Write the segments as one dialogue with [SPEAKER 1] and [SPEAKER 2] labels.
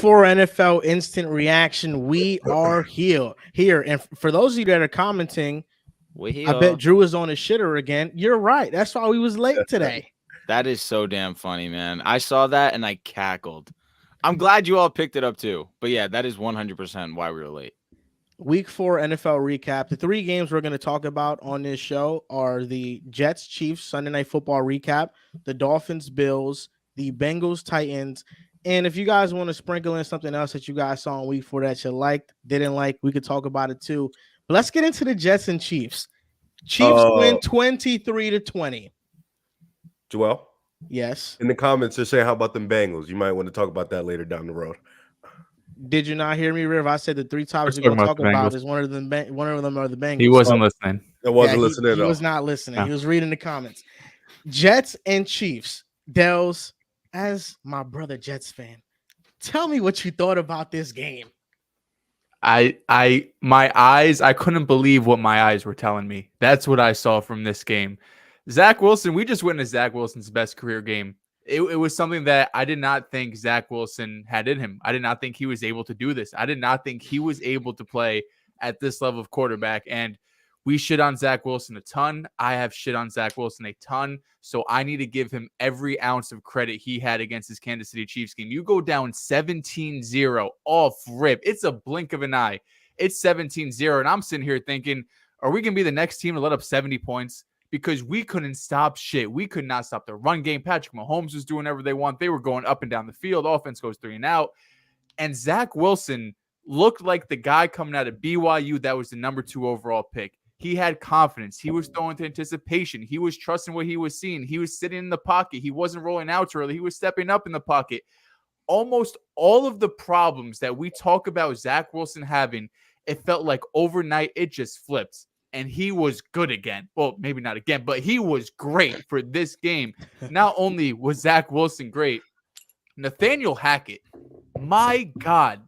[SPEAKER 1] 4 NFL instant reaction. We are here. And for those of you that are commenting, I bet Drew is on his shitter again. You're right. That's why we was late today.
[SPEAKER 2] That is so damn funny, man. I saw that and I cackled. I'm glad you all picked it up too. But yeah, that is 100% why we were late.
[SPEAKER 1] Week 4 NFL recap. The 3 games we're going to talk about on this show are the Jets-Chiefs Sunday Night Football recap, the Dolphins-Bills, the Bengals-Titans. And if you guys want to sprinkle in something else that you guys saw in week 4 that you liked, didn't like, we could talk about it too. But let's get into the Jets and Chiefs. Chiefs win 23-20.
[SPEAKER 3] Joel?
[SPEAKER 1] Yes.
[SPEAKER 3] In the comments, they're saying, how about them Bengals? You might want to talk about that later down the road.
[SPEAKER 1] Did you not hear me, Riv? I said the 3 topics we're going to talk about is one of them are the Bengals.
[SPEAKER 4] He wasn't listening.
[SPEAKER 3] I wasn't listening at all.
[SPEAKER 1] He was not listening. No. He was reading the comments. Jets and Chiefs. Dehls, as my brother Jets fan, tell me what you thought about this game.
[SPEAKER 4] I couldn't believe what my eyes were telling me. That's what I saw from this game. Zach Wilson, we just witnessed Zach Wilson's best career game. It was something that I did not think Zach Wilson had in him. I did not think he was able to do this. I did not think he was able to play at this level of quarterback. And we shit on Zach Wilson a ton. I have shit on Zach Wilson a ton. So I need to give him every ounce of credit he had against his Kansas City Chiefs game. You go down 17-0 off rip. It's a blink of an eye. It's 17-0. And I'm sitting here thinking, are we going to be the next team to let up 70 points? Because we couldn't stop shit. We could not stop the run game. Patrick Mahomes was doing whatever they want. They were going up and down the field. Offense goes 3 and out. And Zach Wilson looked like the guy coming out of BYU that was the number 2 overall pick. He had confidence. He was throwing to anticipation. He was trusting what he was seeing. He was sitting in the pocket. He wasn't rolling out too early. He was stepping up in the pocket. Almost all of the problems that we talk about Zach Wilson having, it felt like overnight it just flipped. And he was good again. Well, maybe not again, but he was great for this game. Not only was Zach Wilson great, Nathaniel Hackett, my God,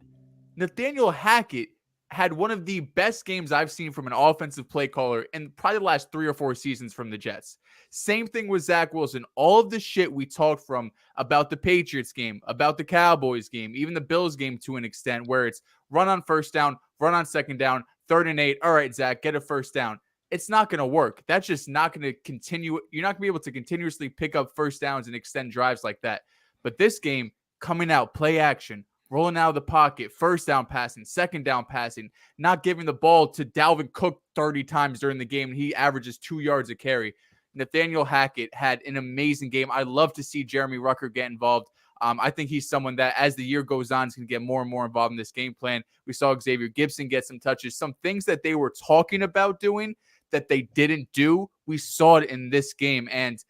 [SPEAKER 4] Nathaniel Hackett had one of the best games I've seen from an offensive play caller in probably the last 3 or 4 seasons from the Jets. Same thing with Zach Wilson. All of the shit we talked from about the Patriots game, about the Cowboys game, even the Bills game to an extent, where it's run on first down, run on second down, 3rd and 8. All right, Zach, get a first down. It's not going to work. That's just not going to continue. You're not going to be able to continuously pick up first downs and extend drives like that. But this game, coming out, play action, rolling out of the pocket, first down passing, second down passing, not giving the ball to Dalvin Cook 30 times during the game, and he averages 2 yards a carry. Nathaniel Hackett had an amazing game. I love to see Jeremy Rucker get involved. I think he's someone that, as the year goes on, is going to get more and more involved in this game plan. We saw Xavier Gibson get some touches. Some things that they were talking about doing that they didn't do, we saw it in this game. And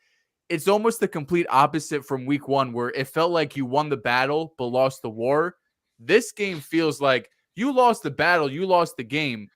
[SPEAKER 4] it's almost the complete opposite from week 1, where it felt like you won the battle but lost the war. This game feels like you lost the battle, you lost the game.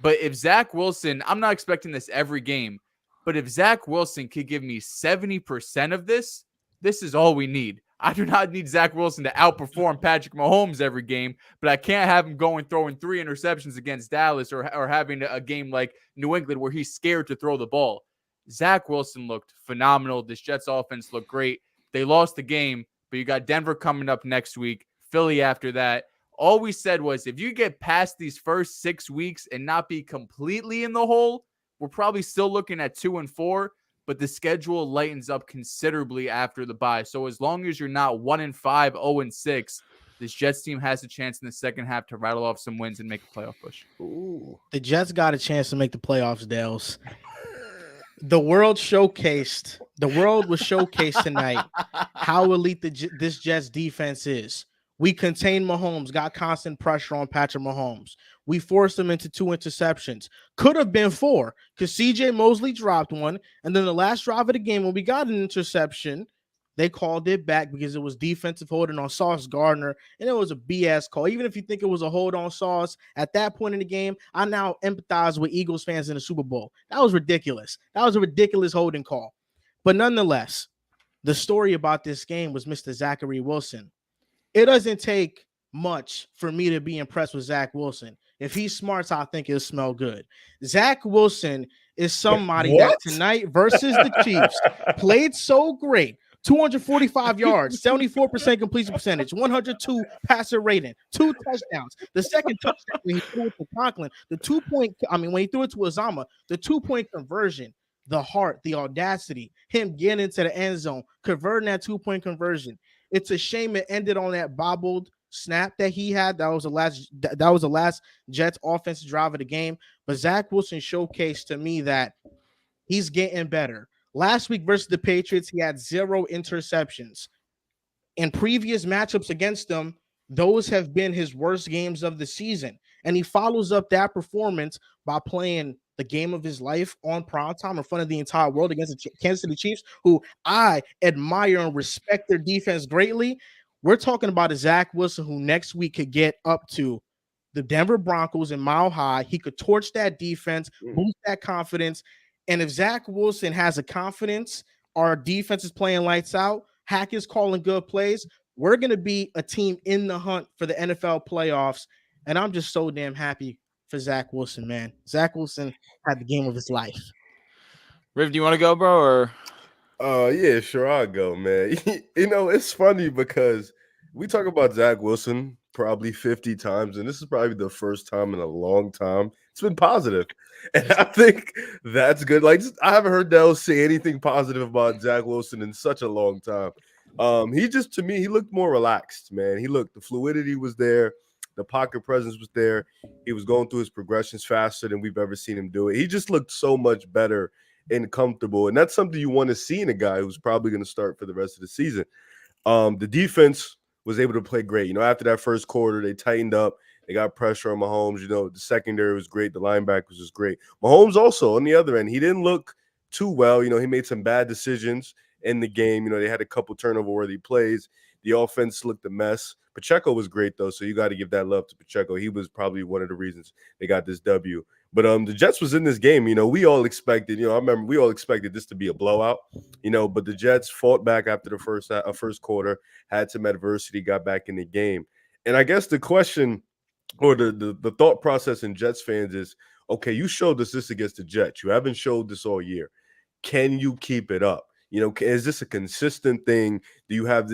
[SPEAKER 4] But if Zach Wilson, I'm not expecting this every game, but if Zach Wilson could give me 70% of this, this is all we need. I do not need Zach Wilson to outperform Patrick Mahomes every game, but I can't have him throwing 3 interceptions against Dallas or having a game like New England where he's scared to throw the ball. Zach Wilson looked phenomenal. This Jets offense looked great. They lost the game, but you got Denver coming up next week, Philly after that. All we said was if you get past these first 6 weeks and not be completely in the hole, we're probably still looking at 2-4. But the schedule lightens up considerably after the bye. So as long as you're not 1-5, 0-6, this Jets team has a chance in the second half to rattle off some wins and make a playoff push.
[SPEAKER 1] Ooh. The Jets got a chance to make the playoffs, Dehls. The world was showcased tonight how elite this Jets defense is. We contained Mahomes, got constant pressure on Patrick Mahomes. We forced him into 2 interceptions. Could have been 4 because CJ Mosley dropped one. And then the last drive of the game, when we got an interception, they called it back because it was defensive holding on Sauce Gardner. And it was a BS call. Even if you think it was a hold on Sauce at that point in the game, I now empathize with Eagles fans in the Super Bowl. That was ridiculous. That was a ridiculous holding call. But nonetheless, the story about this game was Mr. Zachary Wilson. It doesn't take much for me to be impressed with Zach Wilson. If he's smart, I think it'll smell good. Zach Wilson is somebody that tonight versus the Chiefs played so great, 245 yards, 74% completion percentage, 102 passer rating, 2 touchdowns. The second touchdown when he threw it to Conklin, when he threw it to Uzama, the 2-point conversion, the heart, the audacity, him getting into the end zone, converting that 2-point conversion. It's a shame it ended on that bobbled snap that he had. That was the last Jets offensive drive of the game. But Zach Wilson showcased to me that he's getting better. Last week versus the Patriots, he had 0 interceptions. In previous matchups against them, those have been his worst games of the season. And he follows up that performance by playing the game of his life on primetime in front of the entire world against the Kansas City Chiefs, who I admire and respect their defense greatly. We're talking about a Zach Wilson who next week could get up to the Denver Broncos in Mile High. He could torch that defense, boost that confidence. And if Zach Wilson has a confidence, our defense is playing lights out, Hack is calling good plays, we're going to be a team in the hunt for the NFL playoffs. And I'm just so damn happy for Zach Wilson, man. Zach Wilson had the game of his life.
[SPEAKER 2] Riv, do you want to go, bro? Or
[SPEAKER 3] Yeah, sure, I'll go, man. It's funny because we talk about Zach Wilson probably 50 times, and this is probably the first time in a long time it's been positive. And I think that's good. Like, I haven't heard Dehls say anything positive about Zach Wilson in such a long time. To me, he looked more relaxed, man. The fluidity was there. The pocket presence was there. He was going through his progressions faster than we've ever seen him do it. He just looked so much better and comfortable. And that's something you want to see in a guy who's probably going to start for the rest of the season. The defense was able to play great. After that first quarter, they tightened up. They got pressure on Mahomes. The secondary was great. The linebackers was great. Mahomes also, on the other end, he didn't look too well. He made some bad decisions in the game. They had a couple turnover-worthy plays. The offense looked a mess. Pacheco was great, though, so you got to give that love to Pacheco. He was probably one of the reasons they got this W. But the Jets was in this game. We all expected, I remember we all expected this to be a blowout, but the Jets fought back after the first quarter, had some adversity, got back in the game. And I guess the question or the thought process in Jets fans is, okay, you showed us this against the Jets. You haven't showed this all year. Can you keep it up? Is this a consistent thing? Do you have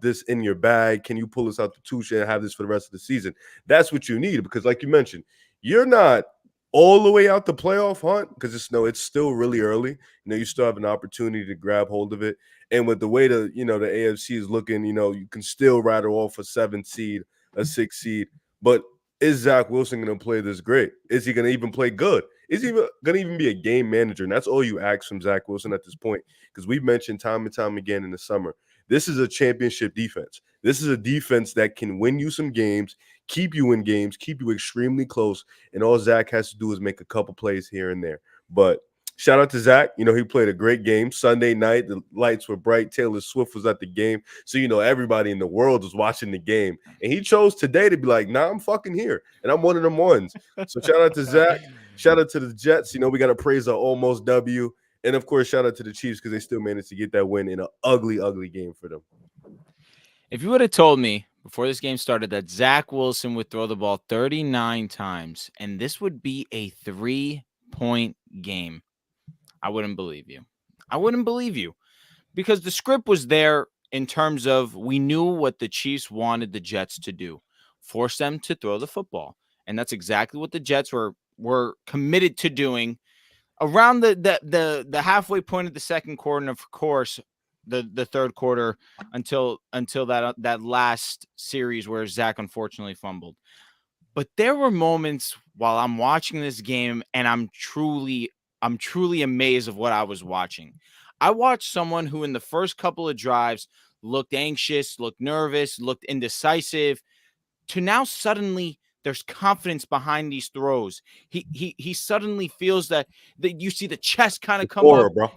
[SPEAKER 3] this in your bag? Can you pull this out the touche and have this for the rest of the season? That's what you need, because like you mentioned, you're not all the way out the playoff hunt because it's still really early. You still have an opportunity to grab hold of it. And with the way the AFC is looking, you can still rattle off a 7th seed, a 6th seed. But is Zach Wilson going to play this great? Is he going to even play good? Is he going to even be a game manager? And that's all you ask from Zach Wilson at this point, because we've mentioned time and time again in the summer, this is a championship defense. This is a defense that can win you some games, keep you in games, keep you extremely close, and all Zach has to do is make a couple plays here and there. But shout out to Zach. He played a great game. Sunday night, the lights were bright. Taylor Swift was at the game. So, everybody in the world was watching the game. And he chose today to be like, nah, I'm fucking here. And I'm one of them ones. So shout out to Zach. Shout out to the Jets. We got to praise our almost W. And, of course, shout out to the Chiefs because they still managed to get that win in an ugly, ugly game for them.
[SPEAKER 2] if you would have told me before this game started that Zach Wilson would throw the ball 39 times and this would be a 3-point game, I wouldn't believe you. I wouldn't believe you, because the script was there in terms of we knew what the Chiefs wanted the Jets to do, force them to throw the football. And that's exactly what the Jets were committed to doing around the halfway point of the second quarter. And of course, the third quarter until that last series where Zach unfortunately fumbled. But there were moments while I'm watching this game and I'm truly amazed of what I was watching. I watched someone who in the first couple of drives looked anxious, looked nervous, looked indecisive, to now suddenly there's confidence behind these throws. He suddenly feels that you see the chest kind of come up.
[SPEAKER 3] Bro.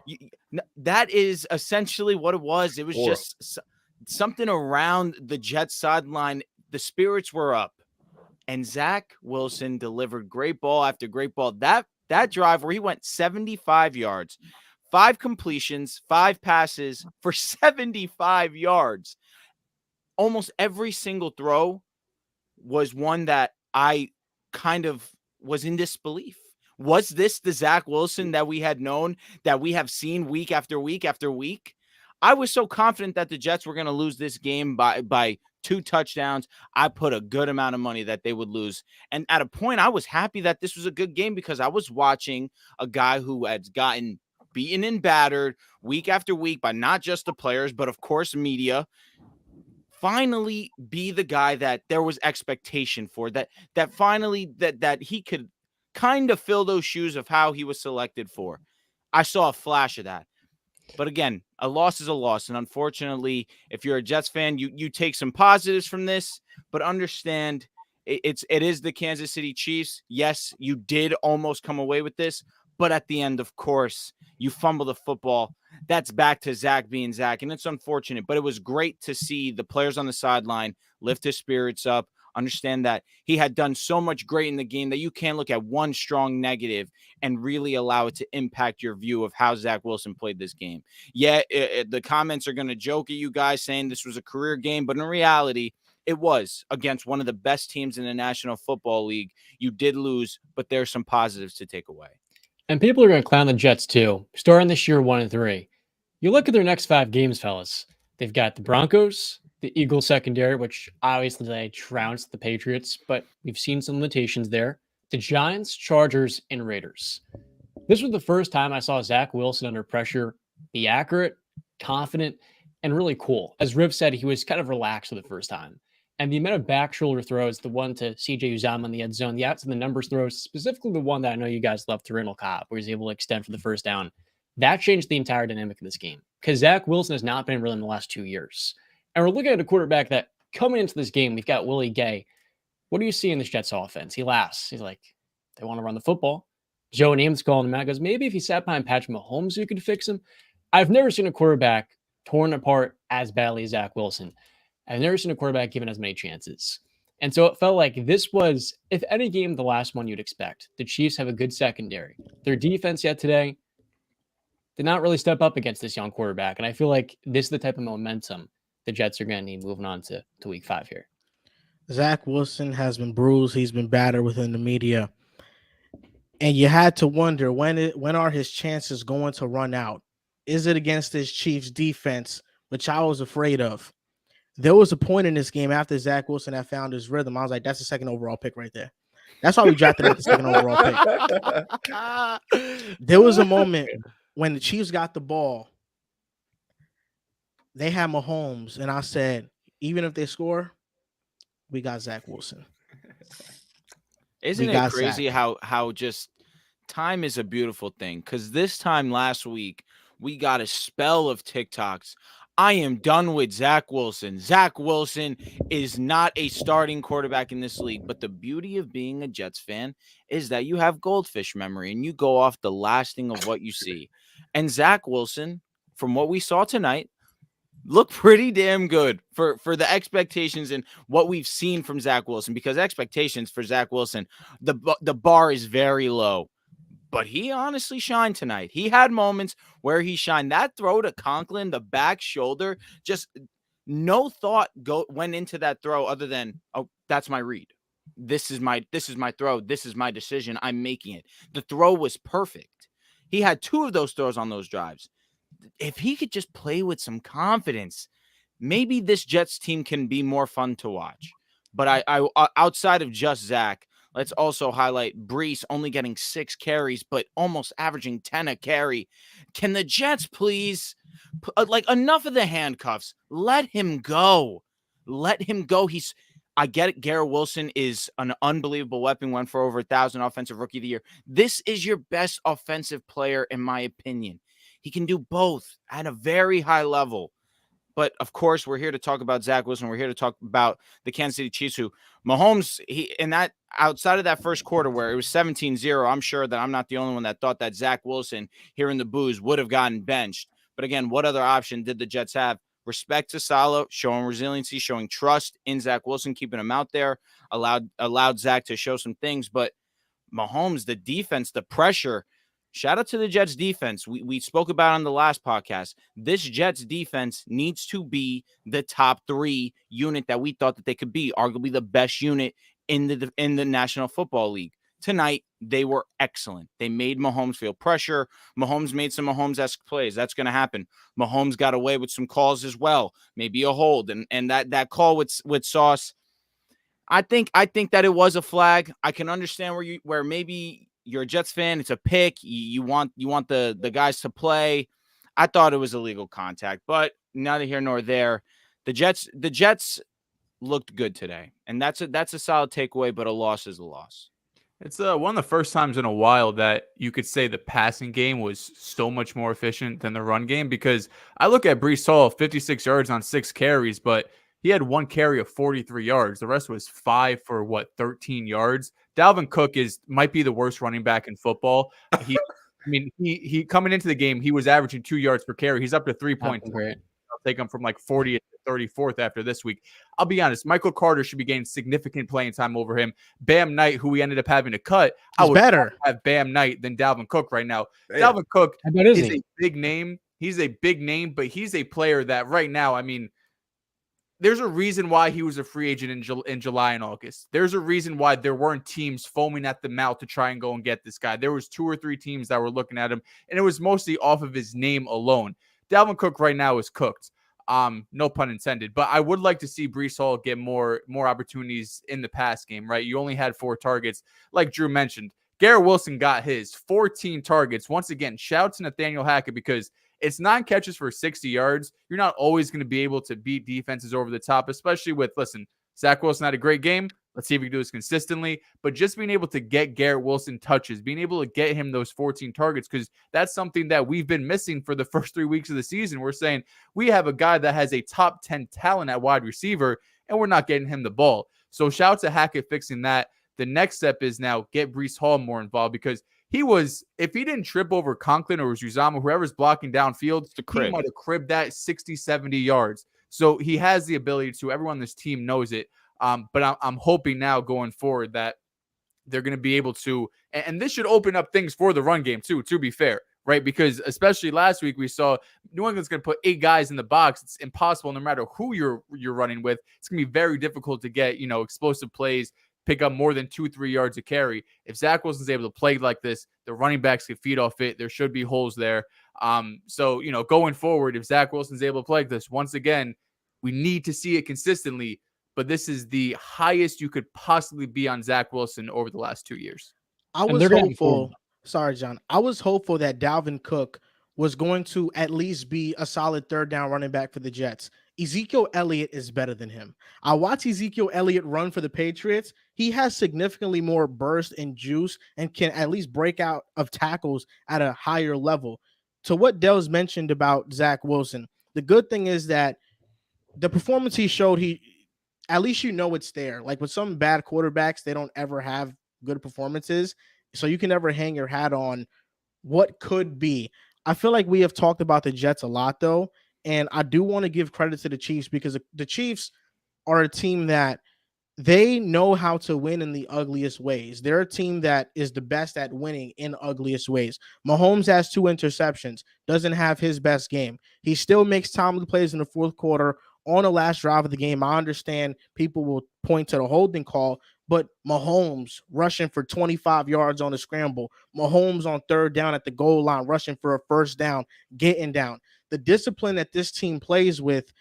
[SPEAKER 2] That is essentially what it was. It was just something around the Jets sideline. The spirits were up, and Zach Wilson delivered great ball after great ball. That drive where he went 75 yards, 5 completions, 5 passes for 75 yards. Almost every single throw was one that I kind of was in disbelief. Was this the Zach Wilson that we had known, that we have seen week after week after week? I was so confident that the Jets were going to lose this game by 2 touchdowns. I put a good amount of money that they would lose. And at a point, I was happy that this was a good game because I was watching a guy who had gotten beaten and battered week after week by not just the players, but of course, media, finally be the guy that there was expectation for, that finally that he could kind of fill those shoes of how he was selected for. I saw a flash of that. But again, a loss is a loss. And unfortunately, if you're a Jets fan, you take some positives from this, but understand it is the Kansas City Chiefs. Yes, you did almost come away with this, but at the end, of course, you fumble the football. That's back to Zach being Zach, and it's unfortunate, but it was great to see the players on the sideline lift his spirits up, understand that he had done so much great in the game that you can't look at one strong negative and really allow it to impact your view of how Zach Wilson played this game. Yeah, the comments are going to joke at you guys saying this was a career game, but in reality, it was against one of the best teams in the National Football League. You did lose, but there's some positives to take away.
[SPEAKER 5] And people are going to clown the Jets too. Starting this year 1-3. You look at their next 5 games, fellas. They've got the Broncos, the Eagles secondary, which obviously they trounced the Patriots, but we've seen some limitations there. The Giants, Chargers, and Raiders. This was the first time I saw Zach Wilson under pressure be accurate, confident, and really cool. As Riv said, he was kind of relaxed for the first time. And the amount of back shoulder throws, the one to CJ Uzomah in the end zone, the outs of the numbers throws, specifically the one that I know you guys love to Randall Cobb, where he's able to extend for the first down, that changed the entire dynamic of this game. Because Zach Wilson has not been really in the last 2 years. And we're looking at a quarterback that coming into this game, we've got Willie Gay. What do you see in this Jets offense? He laughs. He's like, they want to run the football. Joe Namath's calling him out. Goes, maybe if he sat behind Patrick Mahomes, you could fix him. I've never seen a quarterback torn apart as badly as Zach Wilson. I've never seen a quarterback given as many chances. And so it felt like this was, if any game, the last one you'd expect. The Chiefs have a good secondary. Their defense yet today did not really step up against this young quarterback. And I feel like this is the type of momentum the Jets are going to need moving on to week 5 here.
[SPEAKER 1] Zach Wilson has been bruised. He's been battered within the media. And you had to wonder, when are his chances going to run out? Is it against this Chiefs defense, which I was afraid of? There was a point in this game after Zach Wilson had found his rhythm. I was like, that's the second overall pick right there. That's why we drafted him at the second overall pick. There was a moment when the Chiefs got the ball. They had Mahomes, and I said, even if they score, we got Zach Wilson.
[SPEAKER 2] Isn't it crazy how just time is a beautiful thing? Because this time last week, we got a spell of TikToks. I am done with Zach Wilson. Zach Wilson is not a starting quarterback in this league. But the beauty of being a Jets fan is that you have goldfish memory and you go off the last thing of what you see. And Zach Wilson, from what we saw tonight, looked pretty damn good for the expectations and what we've seen from Zach Wilson, because expectations for Zach Wilson, the bar is very low. But he honestly shined tonight. He had moments where he shined. That throw to Conklin, the back shoulder, just no thought went into that throw other than, oh, that's my read. This is my throw. This is my decision. I'm making it. The throw was perfect. He had 2 of those throws on those drives. If he could just play with some confidence, maybe this Jets team can be more fun to watch. But I outside of just Zach, let's also highlight Brees only getting 6 carries, but almost averaging 10 a carry. Can the Jets please, enough of the handcuffs? Let him go. Let him go. I get it. Garrett Wilson is an unbelievable weapon, went for over 1,000 offensive rookie of the year. This is your best offensive player, in my opinion. He can do both at a very high level. But, of course, we're here to talk about Zach Wilson. We're here to talk about the Kansas City Chiefs, who Mahomes, outside of that first quarter where it was 17-0, I'm sure that I'm not the only one that thought that Zach Wilson, hearing the boos, would have gotten benched. But, again, what other option did the Jets have? Respect to Saleh, showing resiliency, showing trust in Zach Wilson, keeping him out there, allowed Zach to show some things. But Mahomes, the defense, the pressure, shout out to the Jets defense. We spoke about it on the last podcast. This Jets defense needs to be the top 3 unit that we thought that they could be, arguably the best unit in the National Football League. Tonight, they were excellent. They made Mahomes feel pressure. Mahomes made some Mahomes-esque plays. That's going to happen. Mahomes got away with some calls as well, maybe a hold. And that call with Sauce, I think that it was a flag. I can understand where maybe you're a Jets fan. It's a pick. You want the guys to play. I thought it was illegal contact, but neither here nor there. The Jets looked good today, and that's a solid takeaway. But a loss is a loss.
[SPEAKER 4] It's one of the first times in a while that you could say the passing game was so much more efficient than the run game, because I look at Breece Hall, 56 yards on 6 carries, but he had 1 carry of 43 yards. The rest was 5 for 13 yards. Dalvin Cook might be the worst running back in football. He coming into the game, he was averaging 2 yards per carry. He's up to 3.3. I'll take him from like 40th to 34th after this week. I'll be honest, Michael Carter should be getting significant playing time over him. Bam Knight, who we ended up having to cut, I would rather have Bam Knight than Dalvin Cook right now. Damn. Dalvin Cook is a big name. He's a big name, but he's a player that right now, I mean, there's a reason why he was a free agent in July and August. There's a reason why there weren't teams foaming at the mouth to try and go and get this guy. There was 2 or 3 teams that were looking at him, and it was mostly off of his name alone. Dalvin Cook right now is cooked. No pun intended. But I would like to see Breece Hall get more opportunities in the pass game, right? You only had 4 targets. Like Drew mentioned, Garrett Wilson got his 14 targets. Once again, shout out to Nathaniel Hackett, because it's 9 catches for 60 yards. You're not always going to be able to beat defenses over the top, especially with, Zach Wilson had a great game. Let's see if we can do this consistently. But just being able to get Garrett Wilson touches, being able to get him those 14 targets, because that's something that we've been missing for the first 3 weeks of the season. We're saying we have a guy that has a top 10 talent at wide receiver, and we're not getting him the ball. So shout out to Hackett fixing that. The next step is now get Breece Hall more involved, because if he didn't trip over Conklin or Uzama, whoever's blocking downfield, he might have cribbed that 60, 70 yards. So he has the ability to. Everyone on this team knows it. But I'm hoping now going forward that they're going to be able to, and this should open up things for the run game too, to be fair, right? Because especially last week we saw New England's going to put 8 guys in the box. It's impossible no matter who you're running with. It's going to be very difficult to get, explosive plays, pick up more than 2-3 yards a carry. If Zach Wilson's able to play like this, the running backs can feed off it. There should be holes there. So going forward, if Zach Wilson's able to play like this, once again, we need to see it consistently. But this is the highest you could possibly be on Zach Wilson over the last 2 years.
[SPEAKER 1] I was hopeful. Sorry, John. I was hopeful that Dalvin Cook was going to at least be a solid 3rd down running back for the Jets. Ezekiel Elliott is better than him. I watch Ezekiel Elliott run for the Patriots. He has significantly more burst and juice and can at least break out of tackles at a higher level. To what Dehls mentioned about Zach Wilson, the good thing is that the performance he showed, at least it's there. Like with some bad quarterbacks, they don't ever have good performances. So you can never hang your hat on what could be. I feel like we have talked about the Jets a lot, though. And I do want to give credit to the Chiefs, because the Chiefs are a team that they know how to win in the ugliest ways. They're a team that is the best at winning in ugliest ways. Mahomes has 2 interceptions, doesn't have his best game. He still makes timely plays in the 4th quarter on the last drive of the game. I understand people will point to the holding call, but Mahomes rushing for 25 yards on the scramble, Mahomes on 3rd down at the goal line, rushing for a 1st down, getting down. The discipline that this team plays with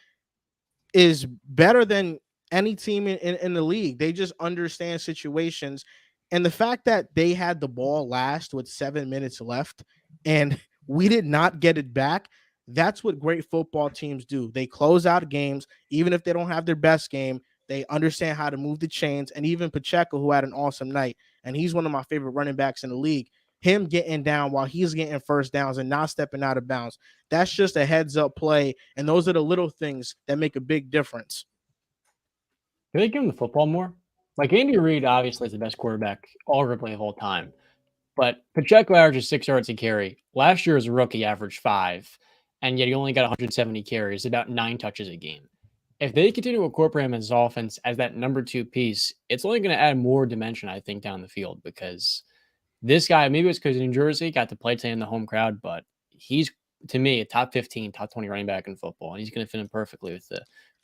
[SPEAKER 1] is better than any team in the league. They just understand situations. And the fact that they had the ball last with 7 minutes left and we did not get it back, that's what great football teams do. They close out games, even if they don't have their best game. They understand how to move the chains. And even Pacheco, who had an awesome night, and he's one of my favorite running backs in the league, him getting down while he's getting 1st downs and not stepping out of bounds, that's just a heads-up play. And those are the little things that make a big difference.
[SPEAKER 5] Can they give him the football more? Like, Andy Reid obviously is the best quarterback arguably of all time. But Pacheco averages 6 yards a carry. Last year as a rookie averaged 5. And yet he only got 170 carries, about 9 touches a game. If they continue to incorporate him in his offense as that number 2 piece, it's only going to add more dimension, I think, down the field, because this guy, maybe it's because New Jersey got to play today in the home crowd, but he's, to me, a top 15, top 20 running back in football, and he's going to fit in perfectly with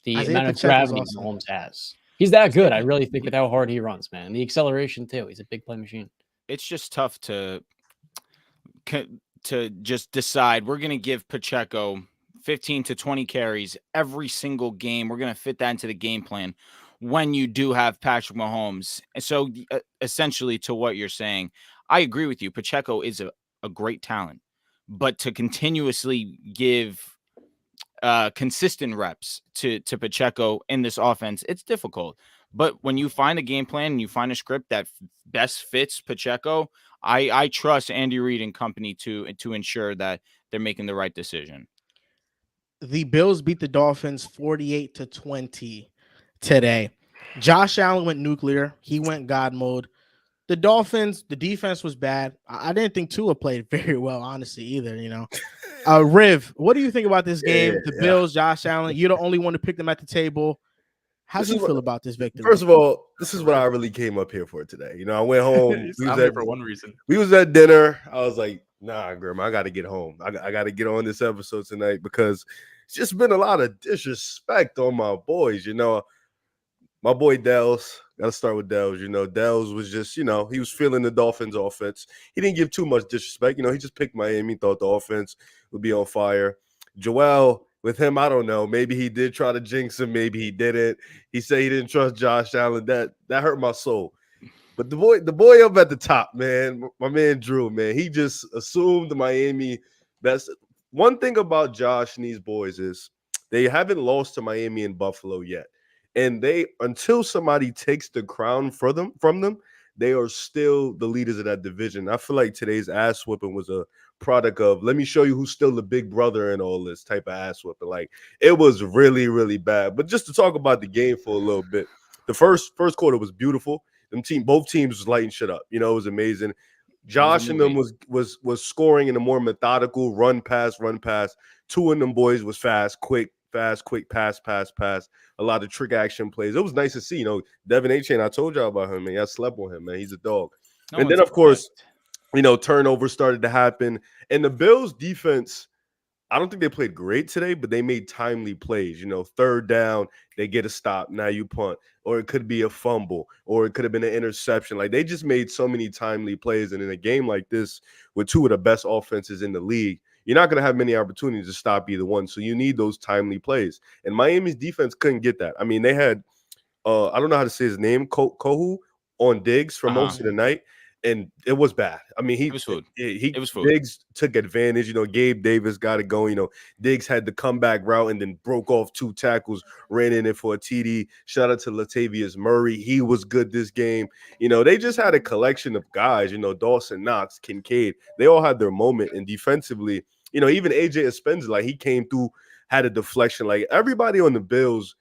[SPEAKER 5] the amount of gravity Mahomes has. He's that good. I really think with how hard he runs, man. The acceleration, too. He's a big play machine.
[SPEAKER 2] it's just tough to just decide we're going to give Pacheco 15 to 20 carries every single game. We're going to fit that into the game plan when you do have Patrick Mahomes. And so essentially to what you're saying, I agree with you. Pacheco is a great talent, but to continuously give consistent reps to Pacheco in this offense, it's difficult. But when you find a game plan and you find a script that best fits Pacheco, I trust Andy Reid and company to ensure that they're making the right decision.
[SPEAKER 1] The Bills beat the Dolphins 48-20 today. Josh Allen went nuclear. He went God mode. The Dolphins, the defense was bad. I didn't think Tua played very well, honestly, either, you know. Riv, what do you think about this game? The Bills, Josh Allen, you're the only one to pick them at the table. How do you feel about this victory?
[SPEAKER 3] First of all, this is what I really came up here for today. You know, I went home.
[SPEAKER 4] I'm here for one reason.
[SPEAKER 3] We was at dinner. I was like, nah, Grandma, I got to get home. I got to get on this episode tonight because it's just been a lot of disrespect on my boys. You know, my boy Dehls, got to start with Dehls. You know, Dehls was just, you know, he was feeling the Dolphins offense. He didn't give too much disrespect. You know, he just picked Miami, thought the offense would be on fire. Joel, with him, I don't know. Maybe he did try to jinx him. Maybe he didn't. He said he didn't trust Josh Allen. That hurt my soul. But the boy up at the top, man, my man Drew, man, he just assumed Miami. That's one thing about Josh and these boys is they haven't lost to Miami and Buffalo yet. And they, until somebody takes the crown from them, they are still the leaders of that division. I feel like today's ass whipping was a product of, let me show you who's still the big brother and all this type of ass whipping. Like, it was really, really bad. But just to talk about the game for a little bit, the first quarter was beautiful. Both teams was lighting shit up. You know, it was amazing. Josh and them was scoring in a more methodical run pass. Two of them boys was fast, quick, pass. A lot of trick action plays. It was nice to see. You know, Devin A-Chain, I told y'all about him, man. I slept on him, man. He's a dog. And then, of course, you know, turnovers started to happen. And the Bills defense, I don't think they played great today, but they made timely plays. You know, third down, they get a stop. Now you punt. Or it could be a fumble. Or it could have been an interception. Like, they just made so many timely plays. And in a game like this, with two of the best offenses in the league, you're not going to have many opportunities to stop either one. So you need those timely plays. And Miami's defense couldn't get that. I mean, they had, I don't know how to say his name, Kohu, on Diggs for most of the night. And it was bad. I mean, it was food. Diggs took advantage. You know, Gabe Davis got it going. You know, Diggs had the comeback route and then broke off 2 tackles, ran in it for a TD. Shout out to Latavius Murray. He was good this game. You know, they just had a collection of guys, you know, Dawson Knox, Kincaid. They all had their moment. And defensively, you know, even AJ Spencer, like, he came through, had a deflection. Like, everybody on the Bills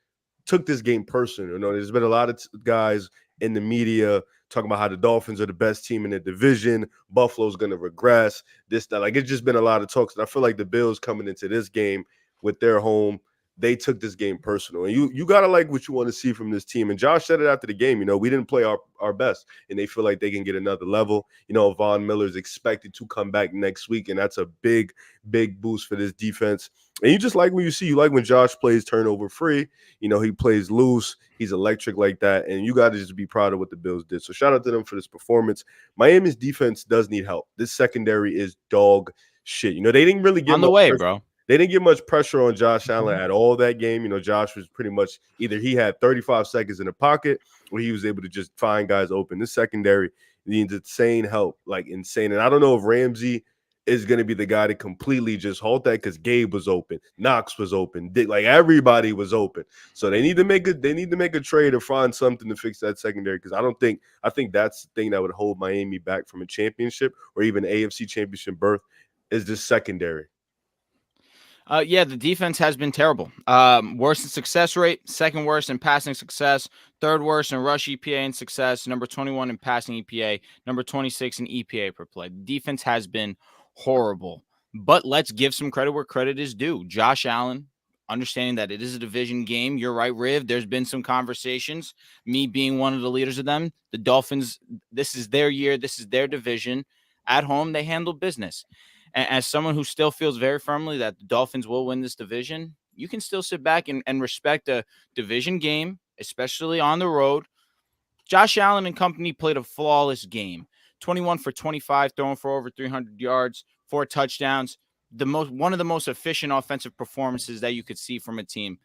[SPEAKER 3] took this game personal. You know, there's been a lot of guys in the media talking about how the Dolphins are the best team in the division. Buffalo's going to regress. That. Like, it's just been a lot of talks. And I feel like the Bills coming into this game with their home, they took this game personal. And you got to like what you want to see from this team. And Josh said it after the game, you know, we didn't play our best. And they feel like they can get another level. You know, Von Miller is expected to come back next week. And that's a big, big boost for this defense. And you just like when you like when Josh plays turnover free. You know, he plays loose. He's electric like that. And you got to just be proud of what the Bills did. So shout out to them for this performance. Miami's defense does need help. This secondary is dog shit. You know, they didn't really get
[SPEAKER 2] on the way, bro.
[SPEAKER 3] They didn't get much pressure on Josh Allen at all that game. You know, Josh was pretty much either he had 35 seconds in the pocket or he was able to just find guys open. This secondary needs insane help, like insane. And I don't know if Ramsey is going to be the guy to completely just halt that because Gabe was open, Knox was open, like everybody was open. So they need to make a trade or find something to fix that secondary because I think that's the thing that would hold Miami back from a championship or even AFC championship berth is this secondary.
[SPEAKER 2] Yeah, the defense has been terrible. Worst in success rate, second worst in passing success, third worst in rush EPA and success, number 21 in passing EPA, number 26 in EPA per play. The defense has been horrible, but let's give some credit where credit is due. Josh Allen, understanding that it is a division game. You're right, Riv. There's been some conversations, me being one of the leaders of them. The Dolphins, this is their year. This is their division. At home, they handle business. And as someone who still feels very firmly that the Dolphins will win this division, you can still sit back and respect a division game, especially on the road. Josh Allen and company played a flawless game. 21 for 25, throwing for over 300 yards, 4 touchdowns. One of the most efficient offensive performances that you could see from a team.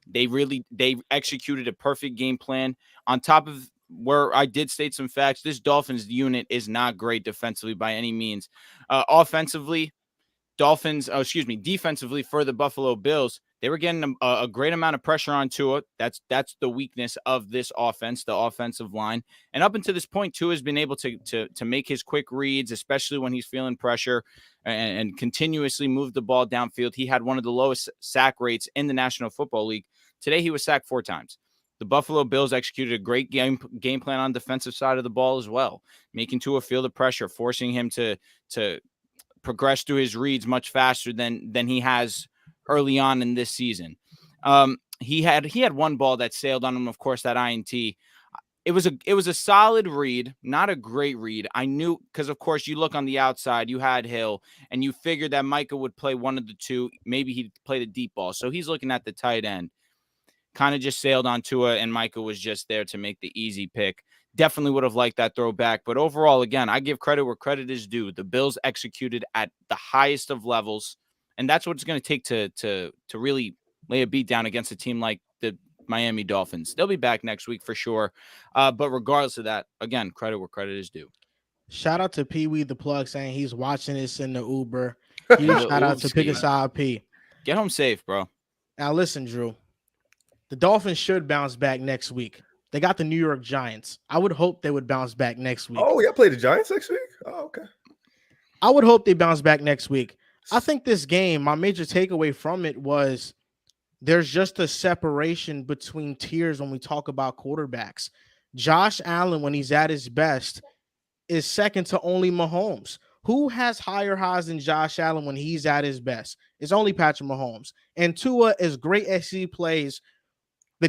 [SPEAKER 2] They executed a perfect game plan. On top of where I did state some facts, this Dolphins unit is not great defensively by any means. Defensively for the Buffalo Bills, they were getting a great amount of pressure on Tua. That's the weakness of this offense, the offensive line. And up until this point, Tua has been able to make his quick reads, especially when he's feeling pressure, and continuously move the ball downfield. He had one of the lowest sack rates in the National Football League. Today, he was sacked 4 times. The Buffalo Bills executed a great game plan on the defensive side of the ball as well, making Tua feel the pressure, forcing him to progress through his reads much faster than he has early on in this season. He had one ball that sailed on him, of course, that INT. It was a solid read, not a great read. I knew, because of course you look on the outside, you had Hill, and you figured that Micah would play one of the two. Maybe he'd play the deep ball. So he's looking at the tight end. Kind of just sailed on Tua, and Micah was just there to make the easy pick. Definitely would have liked that throw back. But overall, again, I give credit where credit is due. The Bills executed at the highest of levels, and that's what it's going to take to really lay a beat down against a team like the Miami Dolphins. They'll be back next week for sure. But regardless of that, again, credit where credit is due.
[SPEAKER 1] Shout out to Pee Wee the Plug saying he's watching this in the Uber. Huge shout out to Pick a Side P.
[SPEAKER 2] Get home safe, bro.
[SPEAKER 1] Now listen, Drew. The Dolphins should bounce back next week. They got the New York Giants. I would hope they would bounce back next week.
[SPEAKER 3] Oh, y'all play the Giants next week? Oh, okay.
[SPEAKER 1] I would hope they bounce back next week. I think this game, my major takeaway from it was there's just a separation between tiers when we talk about quarterbacks. Josh Allen, when he's at his best, is second to only Mahomes. Who has higher highs than Josh Allen when he's at his best? It's only Patrick Mahomes. And Tua, as great as he plays, the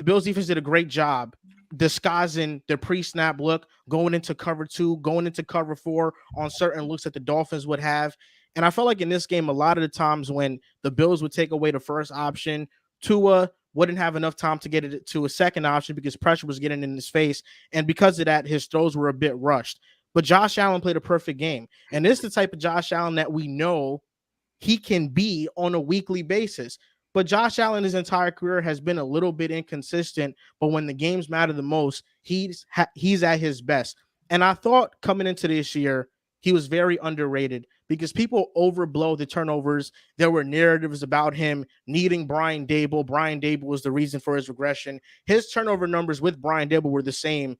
[SPEAKER 1] Bills defense did a great job disguising their pre-snap look, going into cover 2, going into cover 4 on certain looks that the Dolphins would have. And I felt like in this game, a lot of the times when the Bills would take away the first option, Tua wouldn't have enough time to get it to a second option because pressure was getting in his face. And because of that, his throws were a bit rushed. But Josh Allen played a perfect game. And this is the type of Josh Allen that we know he can be on a weekly basis. But Josh Allen, his entire career, has been a little bit inconsistent. But when the games matter the most, he's at his best. And I thought coming into this year, he was very underrated because people overblow the turnovers. There were narratives about him needing Brian Dable. Brian Dable was the reason for his regression. His turnover numbers with Brian Dable were the same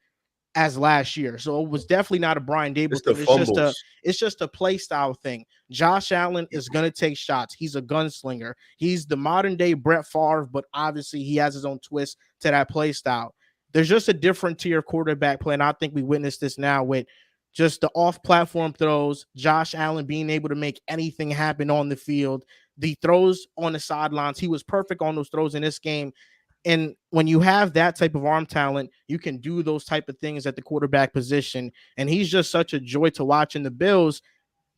[SPEAKER 1] as last year. So it was definitely not a Brian Dable thing. It's just a play style thing. Josh Allen is going to take shots. He's a gunslinger. He's the modern day Brett Favre, but obviously he has his own twist to that play style. There's just a different tier of quarterback play, and I think we witnessed this now with just the off-platform throws, Josh Allen being able to make anything happen on the field, the throws on the sidelines. He was perfect on those throws in this game. And when you have that type of arm talent, you can do those type of things at the quarterback position. And he's just such a joy to watch in the Bills.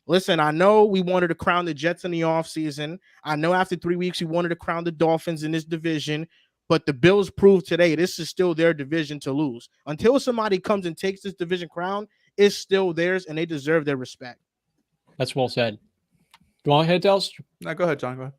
[SPEAKER 1] Listen, I know we wanted to crown the Jets in the offseason. I know after 3 weeks we wanted to crown the Dolphins in this division. But the Bills proved today this is still their division to lose. Until somebody comes and takes this division crown, it's still theirs, and they deserve their respect.
[SPEAKER 5] That's well said. Go on ahead, Dehls.
[SPEAKER 4] No, go ahead, John. Go ahead.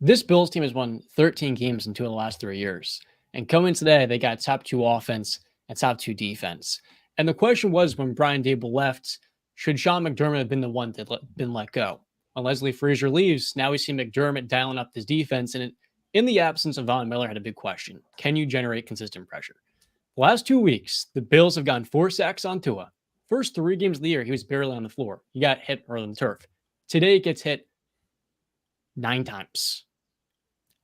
[SPEAKER 5] This Bills team has won 13 games in 2 of the last 3 years. And coming today, they got top 2 offense and top 2 defense. And the question was, when Brian Dable left, should Sean McDermott have been the one that been let go? When Leslie Frazier leaves, now we see McDermott dialing up his defense. And in the absence of Von Miller, had a big question. Can you generate consistent pressure? The last 2 weeks, the Bills have gotten 4 sacks on Tua. First 3 games of the year, he was barely on the floor. He got hit early on the turf. Today, it gets hit 9 times.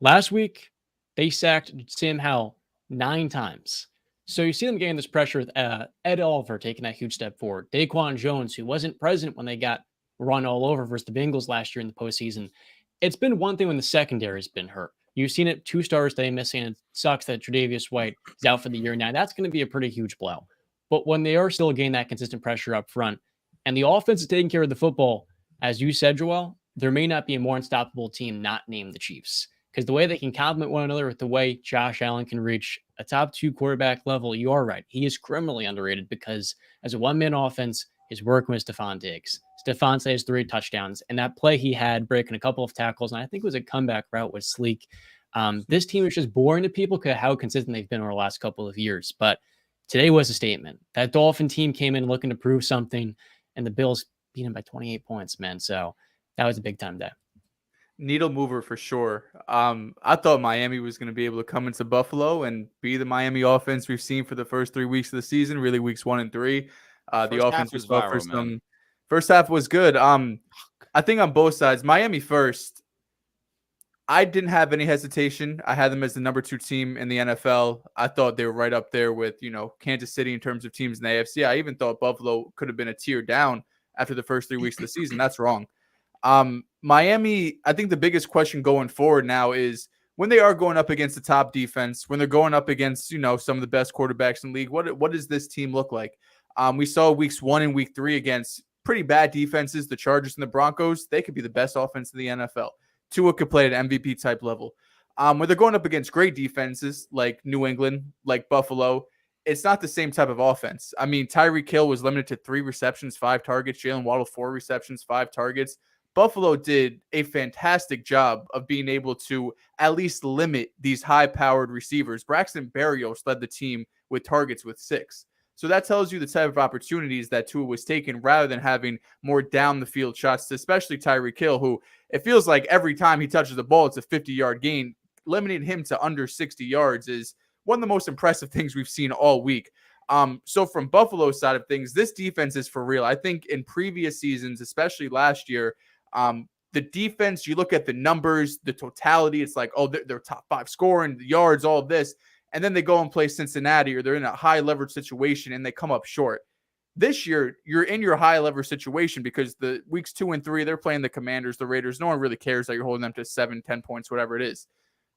[SPEAKER 5] Last week, they sacked Sam Howell 9 times. So you see them getting this pressure with Ed Oliver taking that huge step forward. Daquan Jones, who wasn't present when they got run all over versus the Bengals last year in the postseason. It's been one thing when the secondary has been hurt. You've seen it, 2 stars today missing. It sucks that Tre'Davious White is out for the year now. That's going to be a pretty huge blow. But when they are still getting that consistent pressure up front, and the offense is taking care of the football, as you said, Joel, there may not be a more unstoppable team not named the Chiefs. because the way they can complement one another with the way Josh Allen can reach a top 2 quarterback level, you are right. He is criminally underrated because as a one-man offense, his working with Stephon Diggs. Stephon says 3 touchdowns, and that play he had breaking a couple of tackles, and I think it was a comeback route, was sleek. This team is just boring to people because how consistent they've been over the last couple of years. But today was a statement. That Dolphin team came in looking to prove something, and the Bills beat him by 28 points, man. So that was a big time day.
[SPEAKER 4] Needle mover for sure. I thought Miami was going to be able to come into Buffalo and be the Miami offense we've seen for the first 3 weeks of the season, really weeks 1 and 3. The offense was well for some. First half was good. I think on both sides, Miami first, I didn't have any hesitation. I had them as the number 2 team in the NFL. I thought they were right up there with, Kansas City in terms of teams in the AFC. I even thought Buffalo could have been a tier down after the first 3 weeks of the season. That's wrong. Miami, I think the biggest question going forward now is when they are going up against the top defense, when they're going up against, some of the best quarterbacks in the league, what does this team look like? We saw weeks 1 and week 3 against pretty bad defenses, the Chargers and the Broncos. They could be the best offense in the NFL. Tua could play at MVP type level. When they're going up against great defenses like New England, like Buffalo, it's not the same type of offense. I mean, Tyreek Hill was limited to 3 receptions, 5 targets. Jalen Waddle, 4 receptions, 5 targets. Buffalo did a fantastic job of being able to at least limit these high-powered receivers. Braxton Berrios led the team with targets with 6. So that tells you the type of opportunities that Tua was taking rather than having more down-the-field shots, especially Tyreek Hill, who it feels like every time he touches the ball, it's a 50-yard gain. Limiting him to under 60 yards is one of the most impressive things we've seen all week. So from Buffalo's side of things, this defense is for real. I think in previous seasons, especially last year, the defense, you look at the numbers, the totality, it's like, oh, they're top 5 scoring, the yards, all of this. And then they go and play Cincinnati or they're in a high leverage situation and they come up short. This year, you're in your high leverage situation because the weeks 2 and 3, they're playing the Commanders, the Raiders. No one really cares that you're holding them to 7, 10 points, whatever it is.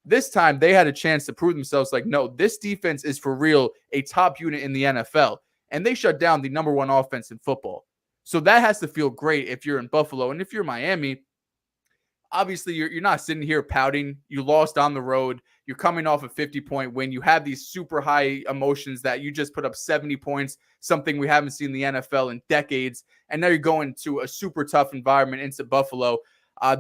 [SPEAKER 4] This time, they had a chance to prove themselves like, no, this defense is for real a top unit in the NFL. And they shut down the number 1 offense in football. So that has to feel great if you're in Buffalo. And if you're Miami, obviously you're not sitting here pouting. You lost on the road. You're coming off a 50-point win. You have these super high emotions that you just put up 70 points, something we haven't seen in the NFL in decades. And now you're going to a super tough environment into Buffalo.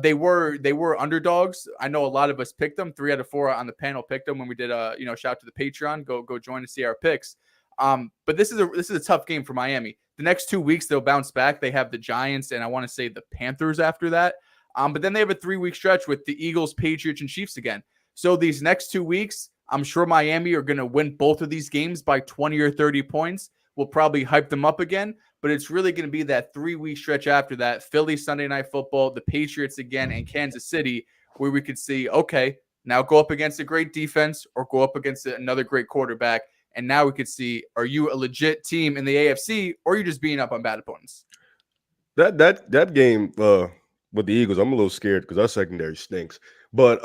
[SPEAKER 4] They were underdogs. I know a lot of us picked them. 3 out of 4 on the panel picked them when we did shout out to the Patreon. Go join to see our picks. But this is a tough game for Miami. The next 2 weeks they'll bounce back. They have the Giants and I want to say the Panthers after that. But then they have a 3-week stretch with the Eagles, Patriots, and Chiefs again. So these next 2 weeks, I'm sure Miami are going to win both of these games by 20 or 30 points. We'll probably hype them up again, but it's really going to be that 3-week stretch after that. Philly Sunday Night Football, the Patriots again, and Kansas City, where we could see, okay, now go up against a great defense or go up against another great quarterback. And now we could see, are you a legit team in the AFC or are you just beating up on bad opponents?
[SPEAKER 3] That game with the Eagles, I'm a little scared because our secondary stinks. But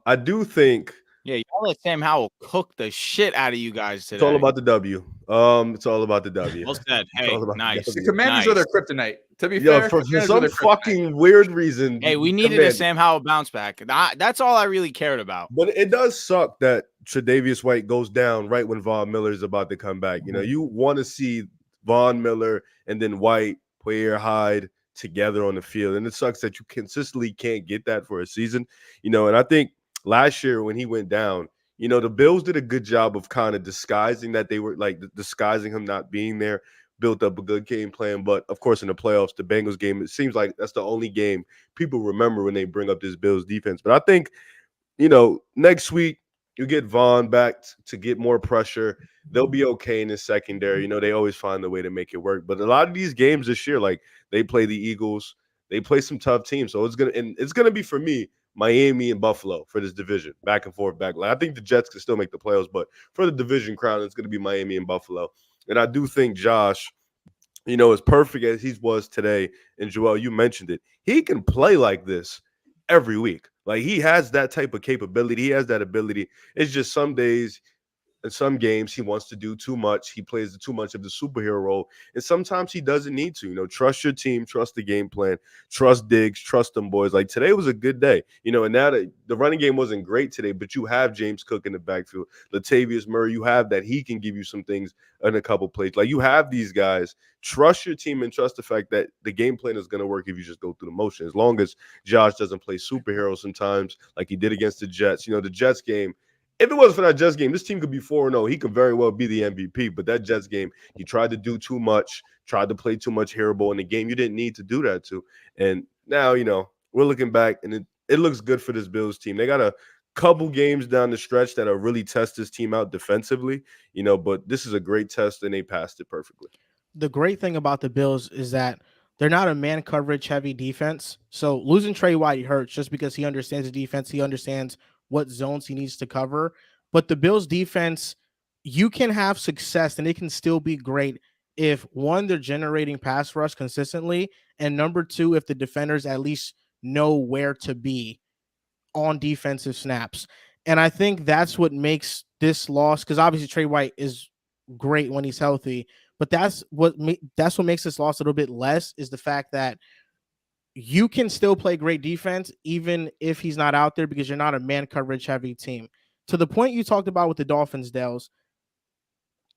[SPEAKER 3] I do think
[SPEAKER 2] y'all let Sam Howell cook the shit out of you guys today.
[SPEAKER 3] It's all about the W. It's all about the W.
[SPEAKER 2] Well said. Hey, nice.
[SPEAKER 4] The Commanders are their kryptonite. To be fair,
[SPEAKER 3] for some fucking weird reason.
[SPEAKER 2] Hey, we needed a Sam Howell bounce back. That's all I really cared about.
[SPEAKER 3] But it does suck that Tre'Davious White goes down right when Von Miller is about to come back. You want to see Von Miller and then White, Poyer, Hyde together on the field. And it sucks that you consistently can't get that for a season. And I think last year when he went down, the Bills did a good job of kind of disguising that they were disguising him not being there, built up a good game plan. But of course, in the playoffs, the Bengals game, it seems like that's the only game people remember when they bring up this Bills defense. But I think, next week you get Vaughn back to get more pressure. They'll be okay in the secondary. They always find a way to make it work. But a lot of these games this year, like they play the Eagles, they play some tough teams. So it's gonna be for me, Miami and Buffalo for this division, back and forth, back. Like I think the Jets can still make the playoffs, but for the division crown, it's gonna be Miami and Buffalo. And I do think Josh, as perfect as he was today, and Joel, you mentioned it, he can play like this every week. Like he has that type of capability. He has that ability. It's just some days in some games he wants to do too much. He plays too much of the superhero role, and sometimes he doesn't need to. Trust your team, trust the game plan, trust Diggs, trust them boys. Like today was a good day. And now that the running game wasn't great today, but you have James Cook in the backfield, Latavius Murray. You have that he can give you some things in a couple plays. Like you have these guys. Trust your team and trust the fact that the game plan is going to work if you just go through the motion. As long as Josh doesn't play superhero sometimes, like he did against the Jets. The Jets game. If it wasn't for that Jets game, this team could be 4-0. He could very well be the MVP. But that Jets game, he tried to do too much, tried to play too much hero ball in the game. You didn't need to do that to. And now, we're looking back, and it looks good for this Bills team. They got a couple games down the stretch that'll really test this team out defensively, but this is a great test, and they passed it perfectly.
[SPEAKER 1] The great thing about the Bills is that they're not a man coverage heavy defense. So losing Trey White hurts just because he understands the defense. He understands what zones he needs to cover. But the Bills defense, you can have success and it can still be great if, one, they're generating pass rush consistently, and number two, if the defenders at least know where to be on defensive snaps. And I think that's what makes this loss, because obviously Trey White is great when he's healthy, but that's what makes this loss a little bit less, is the fact that you can still play great defense even if he's not out there, because you're not a man coverage heavy team. To the point you talked about with the Dolphins, Dehls,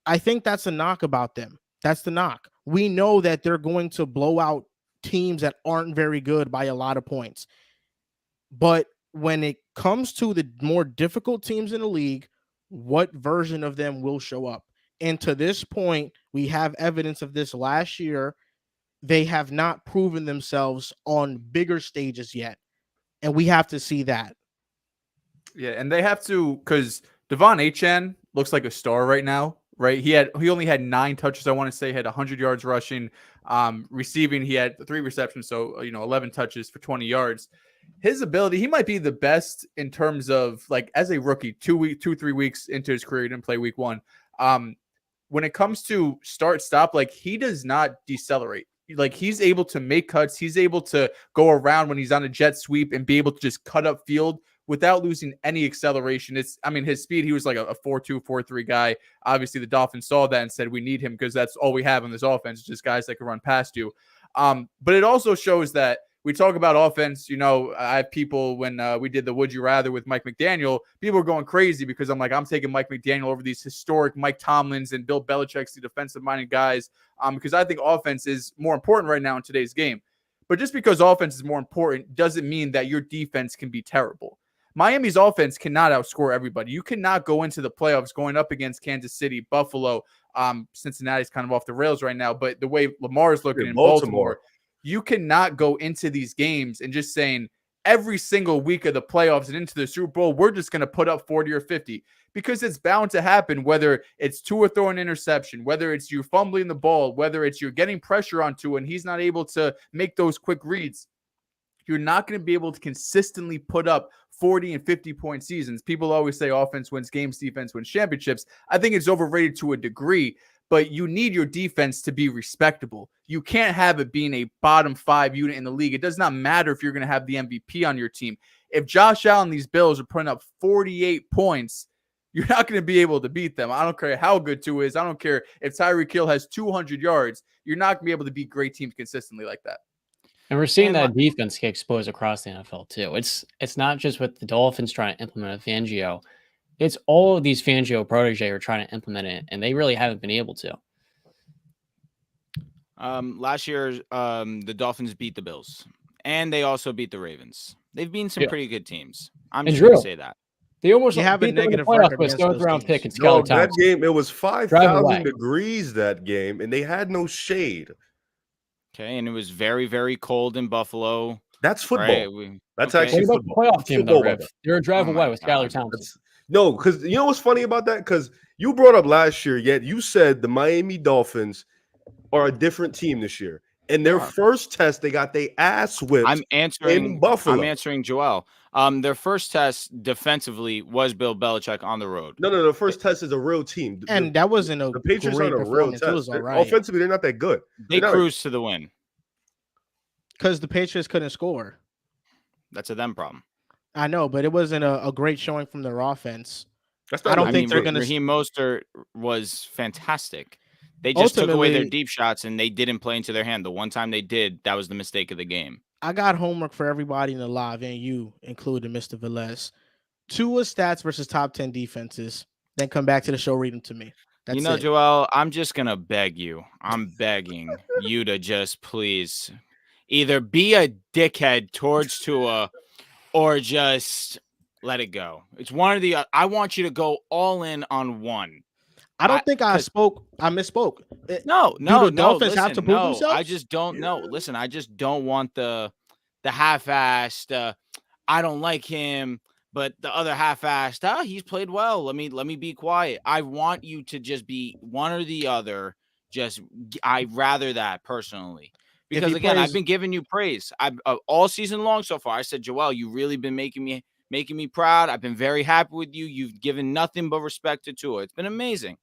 [SPEAKER 1] I think that's a knock about them. That's the knock. We know that they're going to blow out teams that aren't very good by a lot of points. But when it comes to the more difficult teams in the league, what version of them will show up? And to this point, we have evidence of this last year. They have not proven themselves on bigger stages yet. And we have to see that.
[SPEAKER 4] Yeah, and they have to, because Devon Achane looks like a star right now, right? He only had 9 touches, I want to say, had 100 yards rushing. Receiving, he had 3 receptions, so 11 touches for 20 yards. His ability, he might be the best in terms of, like, as a rookie, 3 weeks into his career, he didn't play week 1. When it comes to start-stop, like, he does not decelerate. Like, he's able to make cuts. He's able to go around when he's on a jet sweep and be able to just cut up field without losing any acceleration. His speed, he was like a 4.2, 4.3 guy. Obviously, the Dolphins saw that and said, we need him because that's all we have in this offense, just guys that can run past you. But it also shows that we talk about offense. I have people, when we did the Would You Rather with Mike McDaniel, people were going crazy because I'm taking Mike McDaniel over these historic Mike Tomlins and Bill Belichick's, the defensive-minded guys, because I think offense is more important right now in today's game. But just because offense is more important doesn't mean that your defense can be terrible. Miami's offense cannot outscore everybody. You cannot go into the playoffs going up against Kansas City, Buffalo. Cincinnati's kind of off the rails right now, but the way Lamar is looking in Baltimore, you cannot go into these games and just saying every single week of the playoffs and into the Super Bowl, we're just going to put up 40 or 50, because it's bound to happen, whether it's Tua throwing an interception, whether it's you fumbling the ball, whether it's you're getting pressure on Tua and he's not able to make those quick reads. You're not going to be able to consistently put up 40 and 50-point seasons. People always say offense wins games, defense wins championships. I think it's overrated to a degree, but you need your defense to be respectable. You can't have it being a bottom 5 unit in the league. It does not matter if you're going to have the MVP on your team. If Josh Allen, these Bills, are putting up 48 points, you're not going to be able to beat them. I don't care how good Tua is. I don't care if Tyreek Hill has 200 yards. You're not going to be able to beat great teams consistently like that.
[SPEAKER 5] And we're seeing that defense get exposed across the NFL too. It's not just with the Dolphins trying to implement a Fangio. It's all of these Fangio protege are trying to implement it, and they really haven't been able to.
[SPEAKER 2] Last year, the Dolphins beat the Bills, and they also beat the Ravens. They've beaten some pretty good teams. I'm just going to say that.
[SPEAKER 5] They almost
[SPEAKER 1] have a negative record against those
[SPEAKER 5] round
[SPEAKER 1] teams.
[SPEAKER 5] pick and Skylar
[SPEAKER 3] That
[SPEAKER 5] Thompson.
[SPEAKER 3] game, it was 5,000 degrees that game, and they had no shade.
[SPEAKER 2] Okay, and it was very, very cold in Buffalo.
[SPEAKER 3] That's football.
[SPEAKER 2] Right?
[SPEAKER 3] That's actually
[SPEAKER 5] what about
[SPEAKER 3] football.
[SPEAKER 5] The playoff team, though, Riv? They're a drive away with Skylar Thompson.
[SPEAKER 3] No, because you know what's funny about that? Because you brought up last year, yet you said the Miami Dolphins are a different team this year. In their first test, they got their ass whipped in Buffalo.
[SPEAKER 2] I'm answering Joel. Their first test defensively was Bill Belichick on the road.
[SPEAKER 3] No. The first test is a real team.
[SPEAKER 1] And that wasn't
[SPEAKER 3] the Patriots aren't a real test. Offensively, they're not that good.
[SPEAKER 2] They cruised to the win.
[SPEAKER 1] Because the Patriots couldn't score.
[SPEAKER 2] That's a them problem.
[SPEAKER 1] I know, but it wasn't a great showing from their offense.
[SPEAKER 3] That's
[SPEAKER 1] I
[SPEAKER 3] not
[SPEAKER 1] don't
[SPEAKER 3] no
[SPEAKER 1] think they're
[SPEAKER 3] defense.
[SPEAKER 1] gonna.
[SPEAKER 2] Raheem Mostert was fantastic. They just took away their
[SPEAKER 1] Ultimately,
[SPEAKER 2] deep shots and they didn't play into their hand. The one time they did, that was the mistake of the game.
[SPEAKER 1] I got homework for everybody in the live, and you included, Mr. Velez. Tua stats versus top 10 defenses. Then come back to the show, read them to me. That's
[SPEAKER 2] You know,
[SPEAKER 1] it.
[SPEAKER 2] Joel, I'm just gonna beg you. I'm begging you to just please either be a dickhead towards Tua or just let it go. It's one or the other. I want you to go all in on one.
[SPEAKER 1] I don't think I
[SPEAKER 2] 'cause-
[SPEAKER 1] misspoke.
[SPEAKER 2] No,
[SPEAKER 1] Do
[SPEAKER 2] no,
[SPEAKER 1] the
[SPEAKER 2] no.
[SPEAKER 1] Dolphins
[SPEAKER 2] Listen,
[SPEAKER 1] have to prove
[SPEAKER 2] no, I
[SPEAKER 1] themselves?
[SPEAKER 2] just don't know. Listen, I just don't want the half-assed. I don't like him, but the other half-assed. He's played well. Let me be quiet. I want you to just be one or the other. I'd rather that personally.
[SPEAKER 1] If
[SPEAKER 2] Because
[SPEAKER 1] he
[SPEAKER 2] again, I've
[SPEAKER 1] plays-
[SPEAKER 2] been giving you praise. I've all season long so far. I said, Joel, you really been making me proud. I've been very happy with you. You've given nothing but respect to Tua. It's been amazing.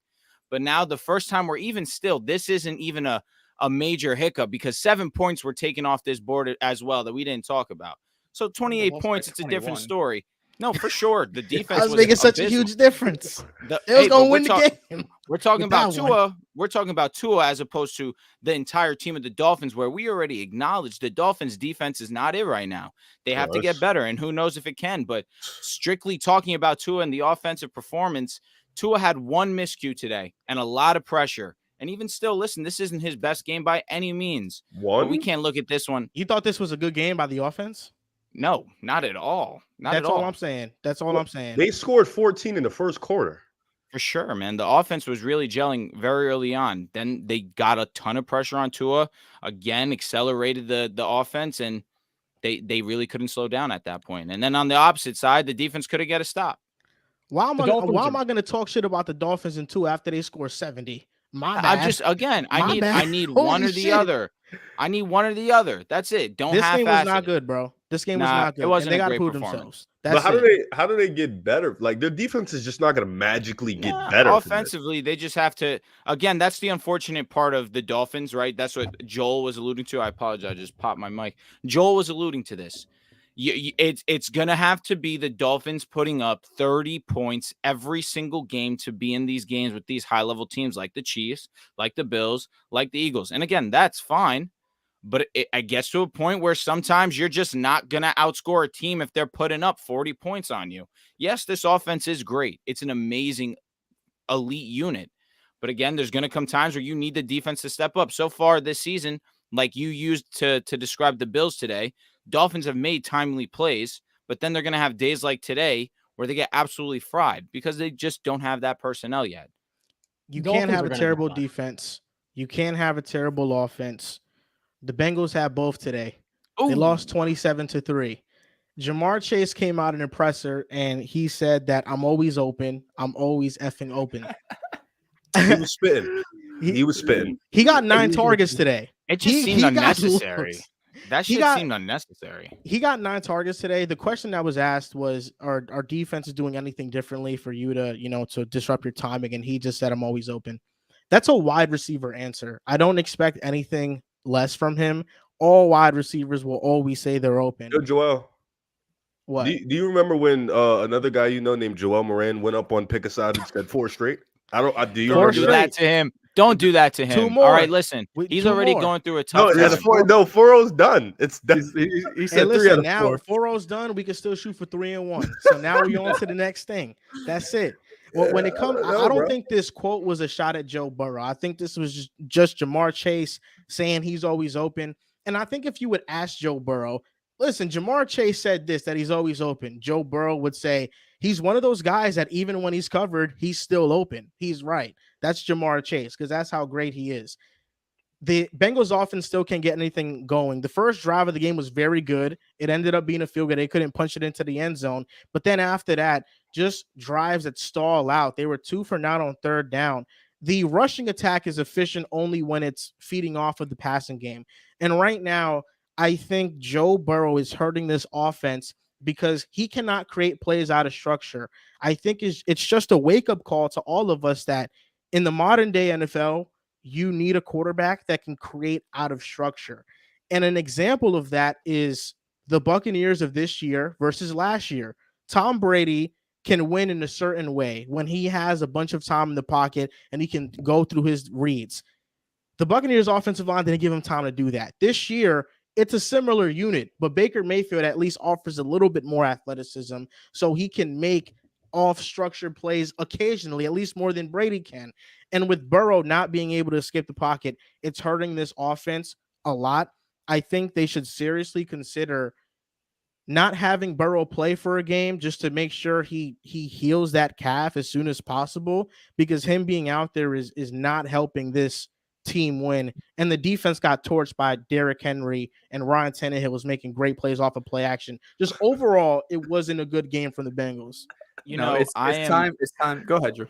[SPEAKER 2] But now the first time we're even still, this isn't even a major hiccup because 7 points were taken off this board as well that we didn't talk about. So 28
[SPEAKER 4] lost by
[SPEAKER 2] points, it's a different
[SPEAKER 4] 21.
[SPEAKER 2] story. No, for sure. The defense
[SPEAKER 1] I was making such a
[SPEAKER 2] abysmal.
[SPEAKER 1] huge difference.
[SPEAKER 2] The-
[SPEAKER 1] They was
[SPEAKER 2] hey,
[SPEAKER 1] gonna
[SPEAKER 2] but
[SPEAKER 1] win the game.
[SPEAKER 2] We're talking
[SPEAKER 1] with
[SPEAKER 2] about
[SPEAKER 1] that one.
[SPEAKER 2] Tua. We're talking about Tua as opposed to the entire team of the Dolphins, where we already acknowledged the Dolphins' defense is not it right now. They have to get
[SPEAKER 3] Yes.
[SPEAKER 2] better, and who knows if it can. But strictly talking about Tua and the offensive performance, Tua had one miscue today and a lot of pressure. And even still, listen, this isn't his best game by any means. But we
[SPEAKER 3] One.
[SPEAKER 2] can't look at this one.
[SPEAKER 1] You thought this was a good game by the offense?
[SPEAKER 2] No, not at all. Not
[SPEAKER 1] That's
[SPEAKER 2] at all.
[SPEAKER 1] all I'm saying. That's all I'm saying.
[SPEAKER 3] They scored 14 in the first quarter.
[SPEAKER 2] For sure, man. The offense was really gelling very early on. Then they got a ton of pressure on Tua. Again, accelerated the offense, and they really couldn't slow down at that point. And then on the opposite side, the defense couldn't get a stop.
[SPEAKER 1] Why am
[SPEAKER 5] The
[SPEAKER 1] I
[SPEAKER 5] Dolphins
[SPEAKER 1] going to talk shit about the Dolphins in 2 after they score 70? My bad.
[SPEAKER 2] I just again,
[SPEAKER 1] My
[SPEAKER 2] I
[SPEAKER 1] bad.
[SPEAKER 2] need
[SPEAKER 1] Holy
[SPEAKER 2] one or the
[SPEAKER 1] shit.
[SPEAKER 2] other. I need one or the other. That's it. Don't
[SPEAKER 1] This
[SPEAKER 2] half-ass
[SPEAKER 1] game was not
[SPEAKER 2] it.
[SPEAKER 1] good, bro. This game was
[SPEAKER 2] Nah,
[SPEAKER 1] not
[SPEAKER 2] it
[SPEAKER 1] good.
[SPEAKER 2] wasn't
[SPEAKER 1] and they
[SPEAKER 2] a
[SPEAKER 1] got to
[SPEAKER 2] great
[SPEAKER 1] prove
[SPEAKER 2] performance.
[SPEAKER 1] themselves.
[SPEAKER 3] But
[SPEAKER 1] That's
[SPEAKER 3] how do they get better? Like their defense is just not going to magically get
[SPEAKER 2] Nah,
[SPEAKER 3] better. from this.
[SPEAKER 2] offensively, they just have to. Again, that's the unfortunate part of the Dolphins, right? That's what Joel was alluding to. I apologize, I just popped my mic. Joel was alluding to this. It's gonna have to be the Dolphins putting up 30 points every single game to be in these games with these high level teams like the Chiefs, like the Bills, like the Eagles. And again, that's fine. But it gets to a point where sometimes you're just not going to outscore a team if they're putting up 40 points on you. Yes, this offense is great. It's an amazing elite unit. But again, there's going to come times where you need the defense to step up. So far this season, like you used to describe the Bills today, Dolphins have made timely plays, but then they're going to have days like today where they get absolutely fried because they just don't have that personnel yet.
[SPEAKER 1] You
[SPEAKER 5] Dolphins
[SPEAKER 1] can't have
[SPEAKER 5] are
[SPEAKER 1] a
[SPEAKER 5] gonna
[SPEAKER 1] terrible
[SPEAKER 5] get by.
[SPEAKER 1] defense. You can't have a terrible offense. The Bengals had both today. They
[SPEAKER 2] Ooh.
[SPEAKER 1] lost 27-3. Jamar Chase came out an impressor and he said that I'm always open. I'm always effing open.
[SPEAKER 3] He was spitting. He was spitting.
[SPEAKER 1] He got 9 targets today.
[SPEAKER 2] It just seemed
[SPEAKER 1] got
[SPEAKER 2] unnecessary.
[SPEAKER 1] looked.
[SPEAKER 2] That
[SPEAKER 1] He
[SPEAKER 2] shit
[SPEAKER 1] got-
[SPEAKER 2] seemed unnecessary.
[SPEAKER 1] He got 9 targets today. The question that was asked was, are defenses doing anything differently for you to, to disrupt your timing? And he just said, I'm always open. That's a wide receiver answer. I don't expect anything less from him. All wide receivers will always say they're open.
[SPEAKER 3] Yo, Joel,
[SPEAKER 1] What?
[SPEAKER 3] do you remember when another guy named Joel Moran went up on pick aside and said 4 straight? Do you
[SPEAKER 1] Four
[SPEAKER 3] remember
[SPEAKER 2] Don't do
[SPEAKER 1] straight.
[SPEAKER 2] that to him. Don't do that to
[SPEAKER 1] 2
[SPEAKER 2] him.
[SPEAKER 1] more.
[SPEAKER 2] All right, listen. He's
[SPEAKER 1] 2
[SPEAKER 2] already
[SPEAKER 1] more.
[SPEAKER 2] going through a
[SPEAKER 3] No,
[SPEAKER 2] tough
[SPEAKER 3] it's
[SPEAKER 2] time.
[SPEAKER 3] 4. No, 4-0's done. It's done.
[SPEAKER 4] He
[SPEAKER 1] Hey,
[SPEAKER 4] said 3 out
[SPEAKER 1] listen,
[SPEAKER 4] of
[SPEAKER 1] now
[SPEAKER 4] 4.
[SPEAKER 1] 4-0's done. We can still shoot for 3-1. So now we're on to the next thing. That's it. Well, when it comes, I don't think this quote was a shot at Joe Burrow. I think this was just Jamar Chase saying he's always open. And I think if you would ask Joe Burrow, listen, Jamar Chase said this, that he's always open. Joe Burrow would say he's one of those guys that even when he's covered, he's still open. He's right. That's Jamar Chase because that's how great he is. The Bengals offense still can't get anything going. The first drive of the game was very good. It ended up being a field goal. They couldn't punch it into the end zone. But then after that, just drives that stall out. They were 2 for 9 on 3rd down. The rushing attack is efficient only when it's feeding off of the passing game. And right now, I think Joe Burrow is hurting this offense because he cannot create plays out of structure. I think it's just a wake-up call to all of us that in the modern day NFL, you need a quarterback that can create out of structure. And an example of that is the Buccaneers of this year versus last year. Tom Brady can win in a certain way, when he has a bunch of time in the pocket and he can go through his reads. The Buccaneers offensive line didn't give him time to do that. This year, it's a similar unit, but Baker Mayfield at least offers a little bit more athleticism so he can make off-structure plays occasionally, at least more than Brady can. And with Burrow not being able to escape the pocket, it's hurting this offense a lot. I think they should seriously consider not having Burrow play for a game just to make sure he heals that calf as soon as possible, because him being out there is not helping this team win. And the defense got torched by Derrick Henry, and Ryan Tannehill was making great plays off of play action. Just overall, it wasn't a good game from the Bengals.
[SPEAKER 2] You
[SPEAKER 4] No,
[SPEAKER 2] know,
[SPEAKER 4] it's time. It's time. Go ahead, Drew.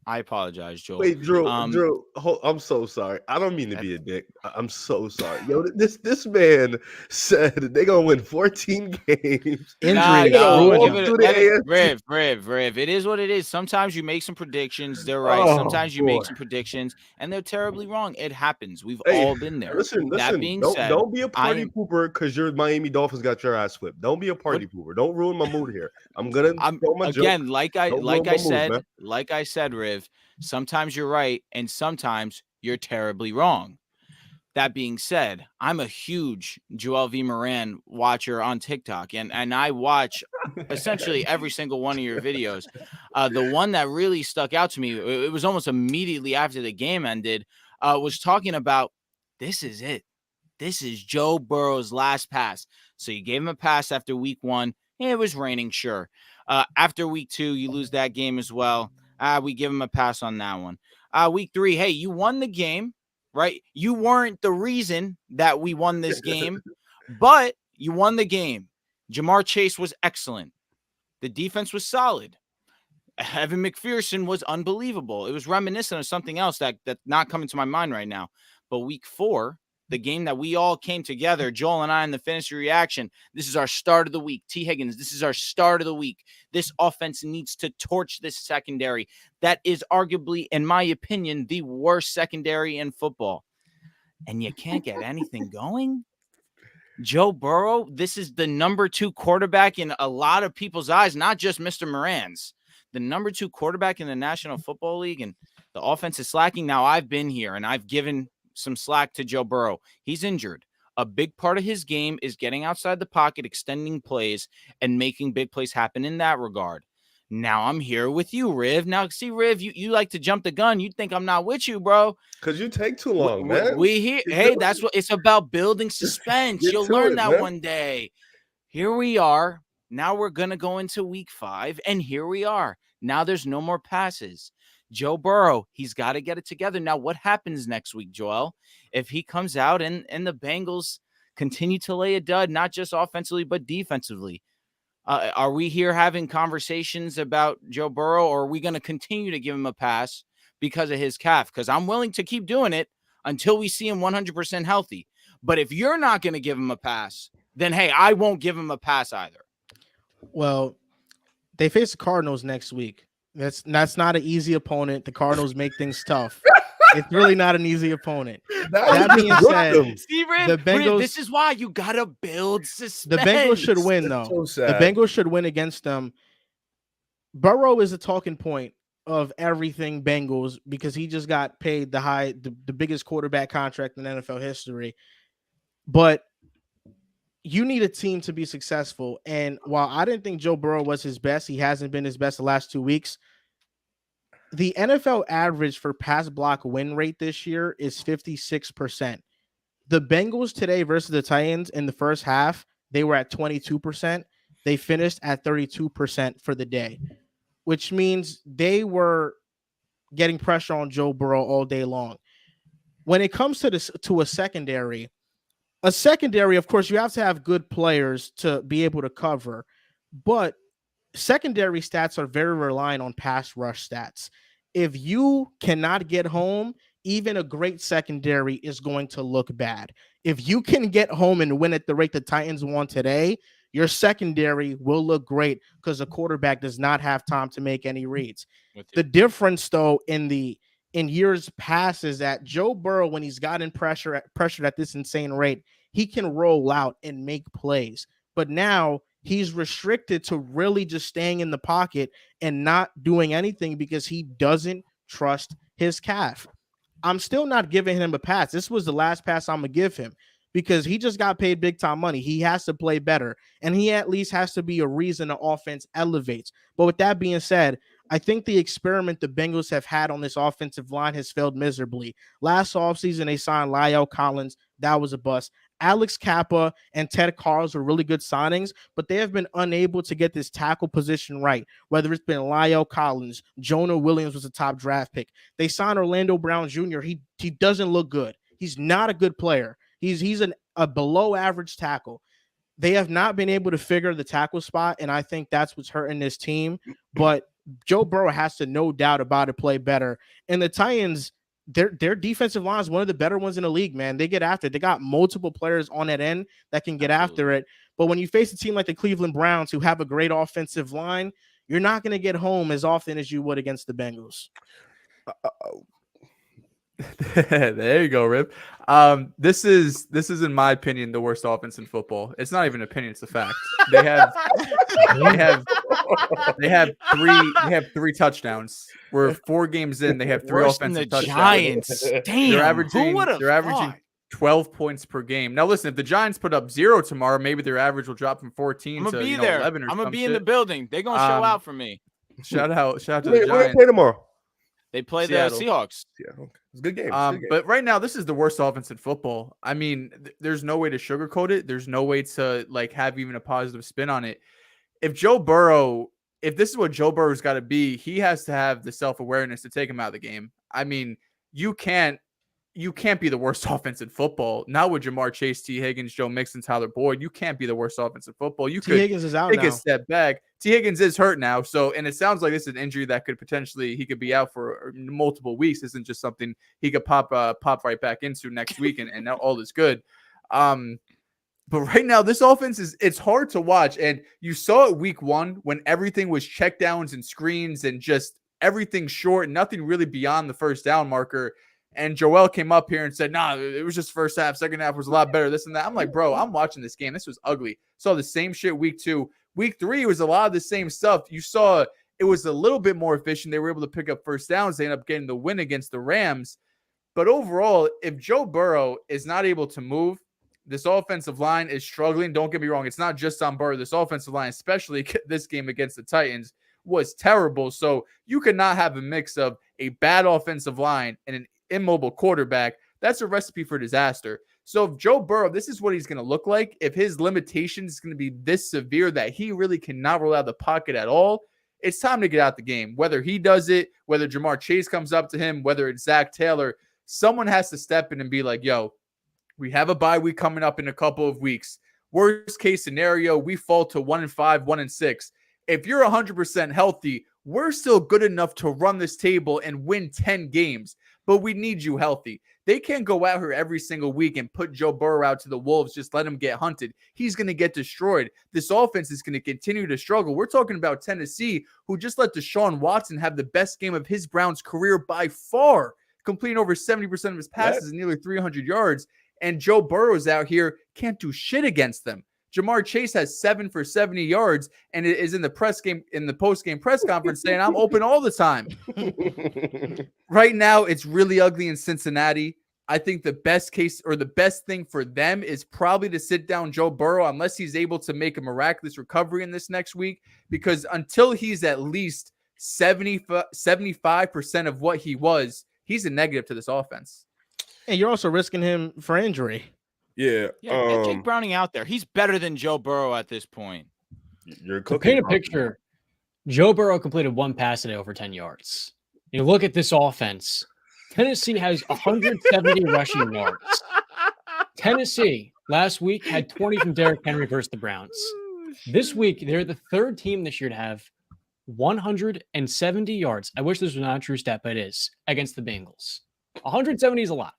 [SPEAKER 2] I apologize, Joel.
[SPEAKER 3] Wait, Drew, I'm so sorry. I don't mean to be a dick. I'm so sorry. Yo, this man said they're gonna win 14 games.
[SPEAKER 1] Injuries
[SPEAKER 3] ruined him.
[SPEAKER 2] Rev. It is what it is. Sometimes you make some predictions. They're right.
[SPEAKER 3] Oh,
[SPEAKER 2] Sometimes you
[SPEAKER 3] boy.
[SPEAKER 2] make some predictions and they're terribly wrong. It happens. We've
[SPEAKER 3] Hey,
[SPEAKER 2] all been there.
[SPEAKER 3] Listen.
[SPEAKER 2] That being
[SPEAKER 3] don't,
[SPEAKER 2] said,
[SPEAKER 3] don't be a party
[SPEAKER 2] I'm-
[SPEAKER 3] pooper because your Miami Dolphins got your ass whipped. Don't be a party pooper. Don't ruin my mood here. I'm throw my
[SPEAKER 2] again,
[SPEAKER 3] joke.
[SPEAKER 2] like
[SPEAKER 3] Don't ruin my mood, man.
[SPEAKER 2] I said, Riv, sometimes you're right and sometimes you're terribly wrong. That being said, I'm a huge Joel V. Moran watcher on TikTok, and I watch essentially every single one of your videos. The one that really stuck out to me, it was almost immediately after the game ended, was talking about, this is it. This is Joe Burrow's last pass. So you gave him a pass after week 1. It was raining, sure. After week 2, you lose that game as well. We give him a pass on that one. Week 3, hey, you won the game, right? You weren't the reason that we won this game, but you won the game. Jamar Chase was excellent. The defense was solid. Evan McPherson was unbelievable. It was reminiscent of something else that's not coming to my mind right now. But week 4, the game that we all came together, Joel and I in the fantasy reaction, this is our start of the week. T. Higgins, this is our start of the week. This offense needs to torch this secondary. That is arguably, in my opinion, the worst secondary in football. And you can't get anything going? Joe Burrow, this is the number 2 quarterback in a lot of people's eyes, not just Mr. Moran's. The number 2 quarterback in the National Football League, and the offense is slacking. Now, I've been here, and I've given some slack to Joe Burrow. He's injured. A big part of his game is getting outside the pocket, extending plays, and making big plays happen in that regard. Now I'm here with you, Riv. Now, see, Riv, you like to jump the gun. You think I'm not with you, bro.
[SPEAKER 3] Because you take too long, man.
[SPEAKER 2] Hey, that's what it's about, building suspense. You'll learn that one day. Here we are. Now we're going to go into week 5, and here we are. Now there's no more passes. Joe Burrow, he's got to get it together. Now, what happens next week, Joel? If he comes out and the Bengals continue to lay a dud, not just offensively, but defensively, are we here having conversations about Joe Burrow, or are we going to continue to give him a pass because of his calf? Because I'm willing to keep doing it until we see him 100% healthy. But if you're not going to give him a pass, then, hey, I won't give him a pass either.
[SPEAKER 1] Well, they face the Cardinals next week. That's not an easy opponent. The Cardinals make things tough. It's really not an easy opponent. That being said, the Bengals.
[SPEAKER 2] This is why you gotta build suspense.
[SPEAKER 1] The Bengals should win, though.
[SPEAKER 3] So
[SPEAKER 1] the
[SPEAKER 3] sad.
[SPEAKER 1] Bengals should win against them. Burrow is a talking point of everything Bengals because he just got paid the biggest quarterback contract in NFL history. But you need a team to be successful. And while I didn't think Joe Burrow was his best, he hasn't been his best the last 2 weeks. The NFL average for pass block win rate this year is 56%. The Bengals today versus the Titans in the first half, they were at 22%. They finished at 32% for the day, which means they were getting pressure on Joe Burrow all day long. When it comes to a secondary, of course, you have to have good players to be able to cover, but secondary stats are very reliant on pass rush stats. If you cannot get home, even a great secondary is going to look bad. If you can get home and win at the rate the Titans won today, your secondary will look great because the quarterback does not have time to make any reads. The difference, though, in years past is that Joe Burrow, when he's gotten pressured at this insane rate, he can roll out and make plays. But now he's restricted to really just staying in the pocket and not doing anything because he doesn't trust his calf. I'm still not giving him a pass. This was the last pass I'm going to give him because he just got paid big time money. He has to play better, and he at least has to be a reason the offense elevates. But with that being said, I think the experiment the Bengals have had on this offensive line has failed miserably. Last offseason, they signed La'el Collins. That was a bust. Alex Kappa and Ted Carls were really good signings, but they have been unable to get this tackle position right, whether it's been La'el Collins, Jonah Williams was a top draft pick. They signed Orlando Brown Jr. He doesn't look good. He's not a good player. He's a below average tackle. They have not been able to figure the tackle spot, and I think that's what's hurting this team. But Joe Burrow has to, no doubt about it, play better. And the Titans, their defensive line is one of the better ones in the league, man. They get after it. They got multiple players on that end that can get after it. But when you face a team like the Cleveland Browns, who have a great offensive line, you're not going to get home as often as you would against the Bengals.
[SPEAKER 4] There you go, Rip. This is in my opinion the worst offense in football. It's not even an opinion; it's a fact. They have three touchdowns. We're 4 games in. They have 3
[SPEAKER 2] Worse than
[SPEAKER 4] offensive
[SPEAKER 2] the
[SPEAKER 4] touchdowns.
[SPEAKER 2] Giants. Damn,
[SPEAKER 4] They're averaging.
[SPEAKER 2] who would've
[SPEAKER 4] They're averaging
[SPEAKER 2] thought?
[SPEAKER 4] 12 points per game. Now, listen, if the Giants put up 0 tomorrow, maybe their average will drop from 14
[SPEAKER 2] I'm gonna
[SPEAKER 4] to
[SPEAKER 2] be there.
[SPEAKER 4] 11 or
[SPEAKER 2] I'm gonna
[SPEAKER 4] some
[SPEAKER 2] be in the
[SPEAKER 4] shit.
[SPEAKER 2] building. They're gonna show out for me.
[SPEAKER 4] Shout out to
[SPEAKER 3] Where
[SPEAKER 4] the
[SPEAKER 3] they
[SPEAKER 4] Giants.
[SPEAKER 3] play tomorrow?
[SPEAKER 2] They play
[SPEAKER 4] Seattle.
[SPEAKER 2] the Seahawks.
[SPEAKER 3] Yeah, okay. It's a good game. It's a good game.
[SPEAKER 4] But right now, this is the worst offense in football. I mean, there's no way to sugarcoat it. There's no way to have even a positive spin on it. If this is what Joe Burrow's got to be, he has to have the self-awareness to take him out of the game. I mean, you can't be the worst offense in football. Not with Jamar Chase, T. Higgins, Joe Mixon, Tyler Boyd. You can't be the worst offense in football. You
[SPEAKER 1] T.
[SPEAKER 4] could
[SPEAKER 1] Higgins is out
[SPEAKER 4] take
[SPEAKER 1] now.
[SPEAKER 4] a step back. T. Higgins is hurt now. And it sounds like this is an injury that could potentially, he could be out for multiple weeks. This isn't just something he could pop right back into next week and all is good. But right now, this offense it's hard to watch. And you saw it week 1 when everything was checkdowns and screens and just everything short, nothing really beyond the first down marker. And Joel came up here and said, nah, it was just first half. Second half was a lot better, this and that. I'm like, bro, I'm watching this game. This was ugly. Saw the same shit week 2. Week 3 was a lot of the same stuff. You saw it was a little bit more efficient. They were able to pick up first downs. They ended up getting the win against the Rams. But overall, if Joe Burrow is not able to move, this offensive line is struggling. Don't get me wrong. It's not just on Burrow. This offensive line, especially this game against the Titans, was terrible. So you could not have a mix of a bad offensive line and an immobile quarterback. That's a recipe for disaster. So if Joe Burrow, this is what he's going to look like. If his limitations is going to be this severe that he really cannot roll out of the pocket at all, it's time to get out the game. Whether he does it, whether Jamar Chase comes up to him, whether it's Zach Taylor, someone has to step in and be like, yo, we have a bye week coming up in a couple of weeks. Worst case scenario, we fall to 1-5, 1-6. If you're 100% healthy, we're still good enough to run this table and win 10 games, but we need you healthy. They can't go out here every single week and put Joe Burrow out to the wolves, just let him get hunted. He's going to get destroyed. This offense is going to continue to struggle. We're talking about Tennessee, who just let Deshaun Watson have the best game of his Browns career by far, completing over 70% of his passes and nearly 300 yards. And Joe Burrow's out here, can't do shit against them. Jamar Chase has 7 for 70 yards and it is in the post-game press conference saying, I'm open all the time. Right now, it's really ugly in Cincinnati. I think the best case or the best thing for them is probably to sit down Joe Burrow unless he's able to make a miraculous recovery in this next week, because until he's at least 75% of what he was, he's a negative to this offense.
[SPEAKER 1] And you're also risking him for injury.
[SPEAKER 3] Yeah.
[SPEAKER 2] Get Jake Browning out there. He's better than Joe Burrow at this point.
[SPEAKER 3] You're
[SPEAKER 5] to paint a picture, Joe Burrow completed 1 pass today over 10 yards. You look at this offense. Tennessee has 170 rushing yards. Tennessee last week had 20 from Derrick Henry versus the Browns. This week, they're the 3rd team this year to have 170 yards. I wish this was not a true stat, but it is, against the Bengals. 170 is a lot.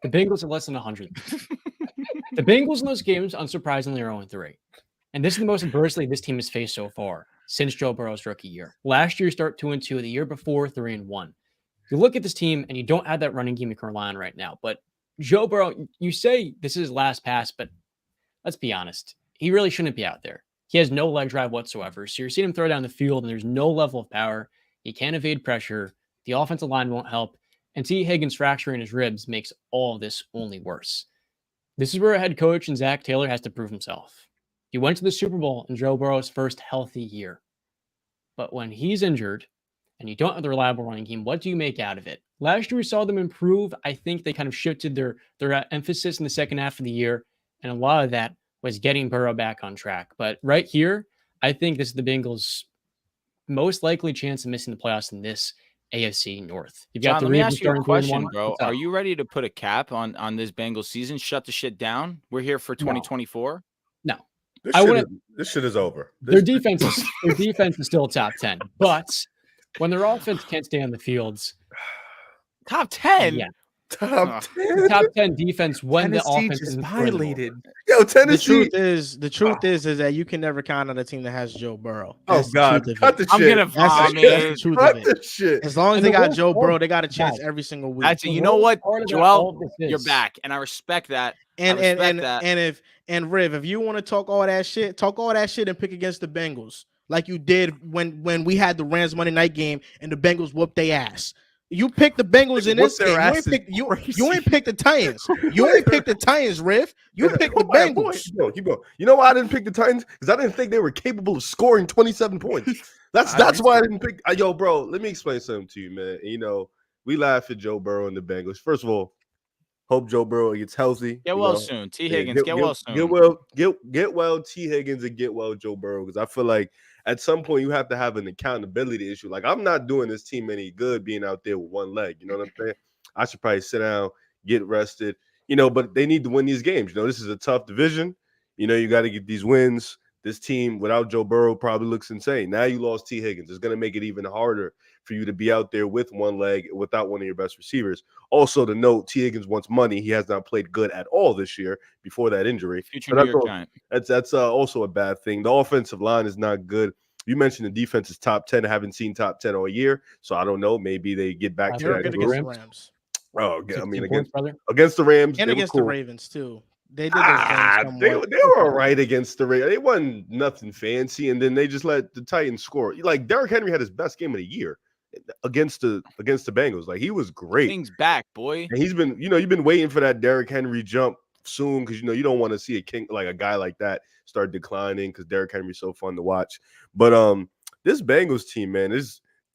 [SPEAKER 5] The Bengals are less than 100. The Bengals in those games, unsurprisingly, are 0-3. And this is the most adversity this team has faced so far since Joe Burrow's rookie year. Last year, start 2-2. The year before, 3-1. You look at this team, and you don't have that running game you can rely on right now. But Joe Burrow, you say this is his last pass, but let's be honest. He really shouldn't be out there. He has no leg drive whatsoever. So you're seeing him throw down the field, and there's no level of power. He can't evade pressure. The offensive line won't help. And T. Higgins fracturing his ribs makes all of this only worse. This is where a head coach and Zach Taylor has to prove himself. He went to the Super Bowl in Joe Burrow's first healthy year. But when he's injured and you don't have the reliable running game, what do you make out of it? Last year, we saw them improve. I think they kind of shifted their emphasis in the second half of the year. And a lot of that was getting Burrow back on track. But right here, I think this is the Bengals' most likely chance of missing the playoffs in this AFC North. You've got
[SPEAKER 2] John,
[SPEAKER 5] the
[SPEAKER 2] let me
[SPEAKER 5] Ravens
[SPEAKER 2] ask you a
[SPEAKER 5] starting 3-1.
[SPEAKER 2] question, bro.
[SPEAKER 5] What's up?
[SPEAKER 2] Are you ready to put a cap on this Bengals season? Shut the shit down? We're here for 2024?
[SPEAKER 5] No.
[SPEAKER 3] This shit is over.
[SPEAKER 5] Their defense is still top 10. But when their offense can't stay on the fields,
[SPEAKER 2] Top 10?
[SPEAKER 5] yeah.
[SPEAKER 3] Top
[SPEAKER 5] The
[SPEAKER 3] 10.
[SPEAKER 5] top 10 defense when the
[SPEAKER 4] Tennessee
[SPEAKER 5] offense
[SPEAKER 4] just
[SPEAKER 5] isn't throwing the ball.
[SPEAKER 4] violated.
[SPEAKER 3] Yo,
[SPEAKER 1] The
[SPEAKER 3] Tennessee.
[SPEAKER 1] truth is that you can never count on a team that has Joe Burrow.
[SPEAKER 3] Oh
[SPEAKER 1] That's the
[SPEAKER 3] God,
[SPEAKER 1] truth of
[SPEAKER 3] cut
[SPEAKER 1] it.
[SPEAKER 3] the
[SPEAKER 2] I'm
[SPEAKER 3] shit.
[SPEAKER 2] gonna
[SPEAKER 1] That's the
[SPEAKER 2] vomit.
[SPEAKER 1] truth
[SPEAKER 3] Cut
[SPEAKER 1] of it.
[SPEAKER 3] the shit.
[SPEAKER 1] As long as
[SPEAKER 5] And
[SPEAKER 1] they
[SPEAKER 5] the
[SPEAKER 1] got
[SPEAKER 5] worst
[SPEAKER 1] Joe
[SPEAKER 5] part-
[SPEAKER 1] Burrow, they got a chance
[SPEAKER 5] guys,
[SPEAKER 1] every single week.
[SPEAKER 2] That's
[SPEAKER 5] The
[SPEAKER 2] you know
[SPEAKER 5] worst
[SPEAKER 2] what,
[SPEAKER 5] part about all
[SPEAKER 2] Joel?
[SPEAKER 5] of this
[SPEAKER 2] You're
[SPEAKER 5] is-
[SPEAKER 2] back, and I respect that.
[SPEAKER 1] And
[SPEAKER 2] I respect
[SPEAKER 1] and
[SPEAKER 2] that.
[SPEAKER 1] and Riv, if you want to talk all that shit and pick against the Bengals like you did when we had the Rams Monday night game and the Bengals whooped their ass. You picked the Bengals in this
[SPEAKER 4] Whooped their
[SPEAKER 1] game.
[SPEAKER 4] ass is
[SPEAKER 1] You
[SPEAKER 4] crazy.
[SPEAKER 1] ain't picked the Titans. You ain't picked the Titans, Riv. You picked the Bengals.
[SPEAKER 3] Keep going. You know why I didn't pick the Titans? Because I didn't think they were capable of scoring 27 points. That's why I didn't pick. Yo, bro, let me explain something to you, man. You know, we laugh at Joe Burrow and the Bengals. First of all, hope Joe Burrow gets healthy.
[SPEAKER 2] Get
[SPEAKER 3] you
[SPEAKER 2] well
[SPEAKER 3] know.
[SPEAKER 2] soon. T.
[SPEAKER 3] Yeah,
[SPEAKER 2] Higgins, get well soon.
[SPEAKER 3] Get well, T. Higgins, and get well, Joe Burrow. Because I feel like at some point you have to have an accountability issue. Like, I'm not doing this team any good being out there with one leg. You know what I'm saying? I should probably sit down, get rested. You know, but they need to win these games. You know, this is a tough division. You know, you got to get these wins. This team without Joe Burrow probably looks insane. Now you lost T. Higgins. It's going to make it even harder for you to be out there with one leg without one of your best receivers. Also, to note, T. Higgins wants money. He has not played good at all this year before that injury.
[SPEAKER 2] Future
[SPEAKER 3] So
[SPEAKER 2] New
[SPEAKER 3] that's
[SPEAKER 2] York
[SPEAKER 3] all-
[SPEAKER 2] Giant.
[SPEAKER 3] That's also a bad thing. The offensive line is not good. You mentioned the defense is top 10. I haven't seen top 10 all year, so I don't know. Maybe they get back to
[SPEAKER 1] They were
[SPEAKER 3] that.
[SPEAKER 1] good
[SPEAKER 3] group.
[SPEAKER 1] against the Rams
[SPEAKER 3] Oh, I
[SPEAKER 5] 16
[SPEAKER 3] mean,
[SPEAKER 5] points, brother.
[SPEAKER 3] against the Rams,
[SPEAKER 1] and
[SPEAKER 3] they
[SPEAKER 1] against
[SPEAKER 3] were
[SPEAKER 1] the
[SPEAKER 3] cool.
[SPEAKER 1] Ravens too. They did those games
[SPEAKER 3] They
[SPEAKER 1] somewhat.
[SPEAKER 3] were all right against the Ravens. They won nothing fancy, and then they just let the Titans score. Like, Derrick Henry had his best game of the year against the Bengals. Like, he was great.
[SPEAKER 2] King's back, boy.
[SPEAKER 3] And he's been, you've been waiting for that Derrick Henry jump soon because you don't want to see a guy like that start declining because Derrick Henry's so fun to watch. But this Bengals team, man,